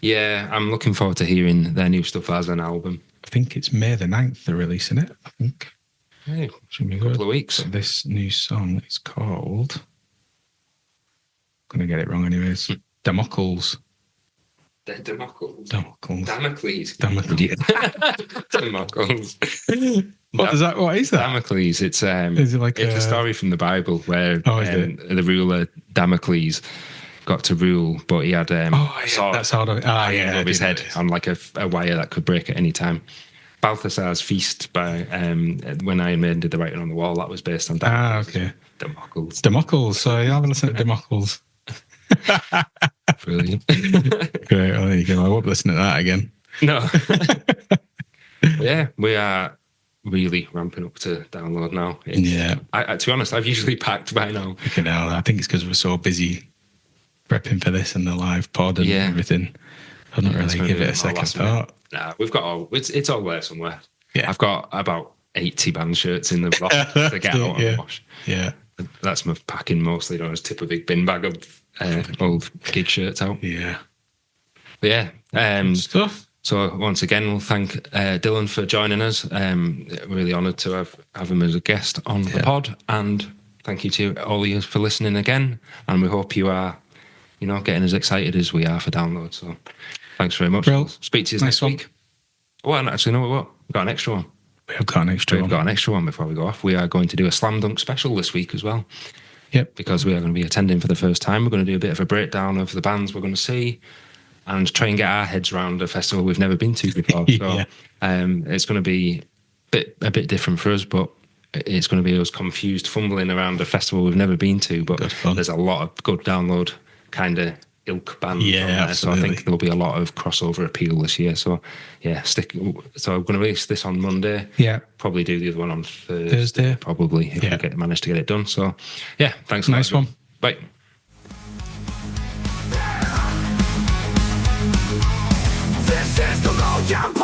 Yeah, I'm looking forward to hearing their new stuff as an album. I think it's May the 9th they're releasing it, I think. Hey, should be a couple of weeks. But this new song is called... I'm going to get it wrong anyways. Damocles. Damocles. Damocles. What is that? Damocles. It's is it like it's a story from the Bible where the ruler Damocles got to rule, but he had that's sort of above his head on like a wire that could break at any time. Balthasar's feast by when Iron Maiden did the writing on the wall, that was based on Damocles. Damocles. So I haven't listened to Damocles. Brilliant. Great. Well, there you go, I won't listen to that again. No. Yeah, we are really ramping up to download now. To be honest, I've usually packed by now. I think it's because we're so busy prepping for this and the live pod and everything. I don't really give it a second thought. Nah, we've got it's all there somewhere. Yeah. I've got about 80 band shirts in the box to get out and wash. Yeah. That's my packing mostly. I just tip a big bin bag of old gig shirts out. Yeah. But yeah. Stuff. So once again, we'll thank Dylan for joining us. Really honoured to have him as a guest on the pod. And thank you to all of you for listening again. And we hope you are, getting as excited as we are for download. So thanks very much. We'll speak to you next week. Well, actually, no, what? We've got an extra one. We've got an extra one before we go off. We are going to do a slam dunk special this week as well. Yep. Because we are going to be attending for the first time. We're going to do a bit of a breakdown of the bands we're going to see and try and get our heads around a festival we've never been to before. So it's going to be a bit different for us, but it's going to be us confused, fumbling around a festival we've never been to. But there's a lot of good download kind of ilk bands on there. So I think there'll be a lot of crossover appeal this year. So so I'm going to release this on Monday. Yeah. Probably do the other one on Thursday. Probably, if we manage to get it done. So yeah, thanks a lot. Nice one. Bye. This is the Loaddown Podcast.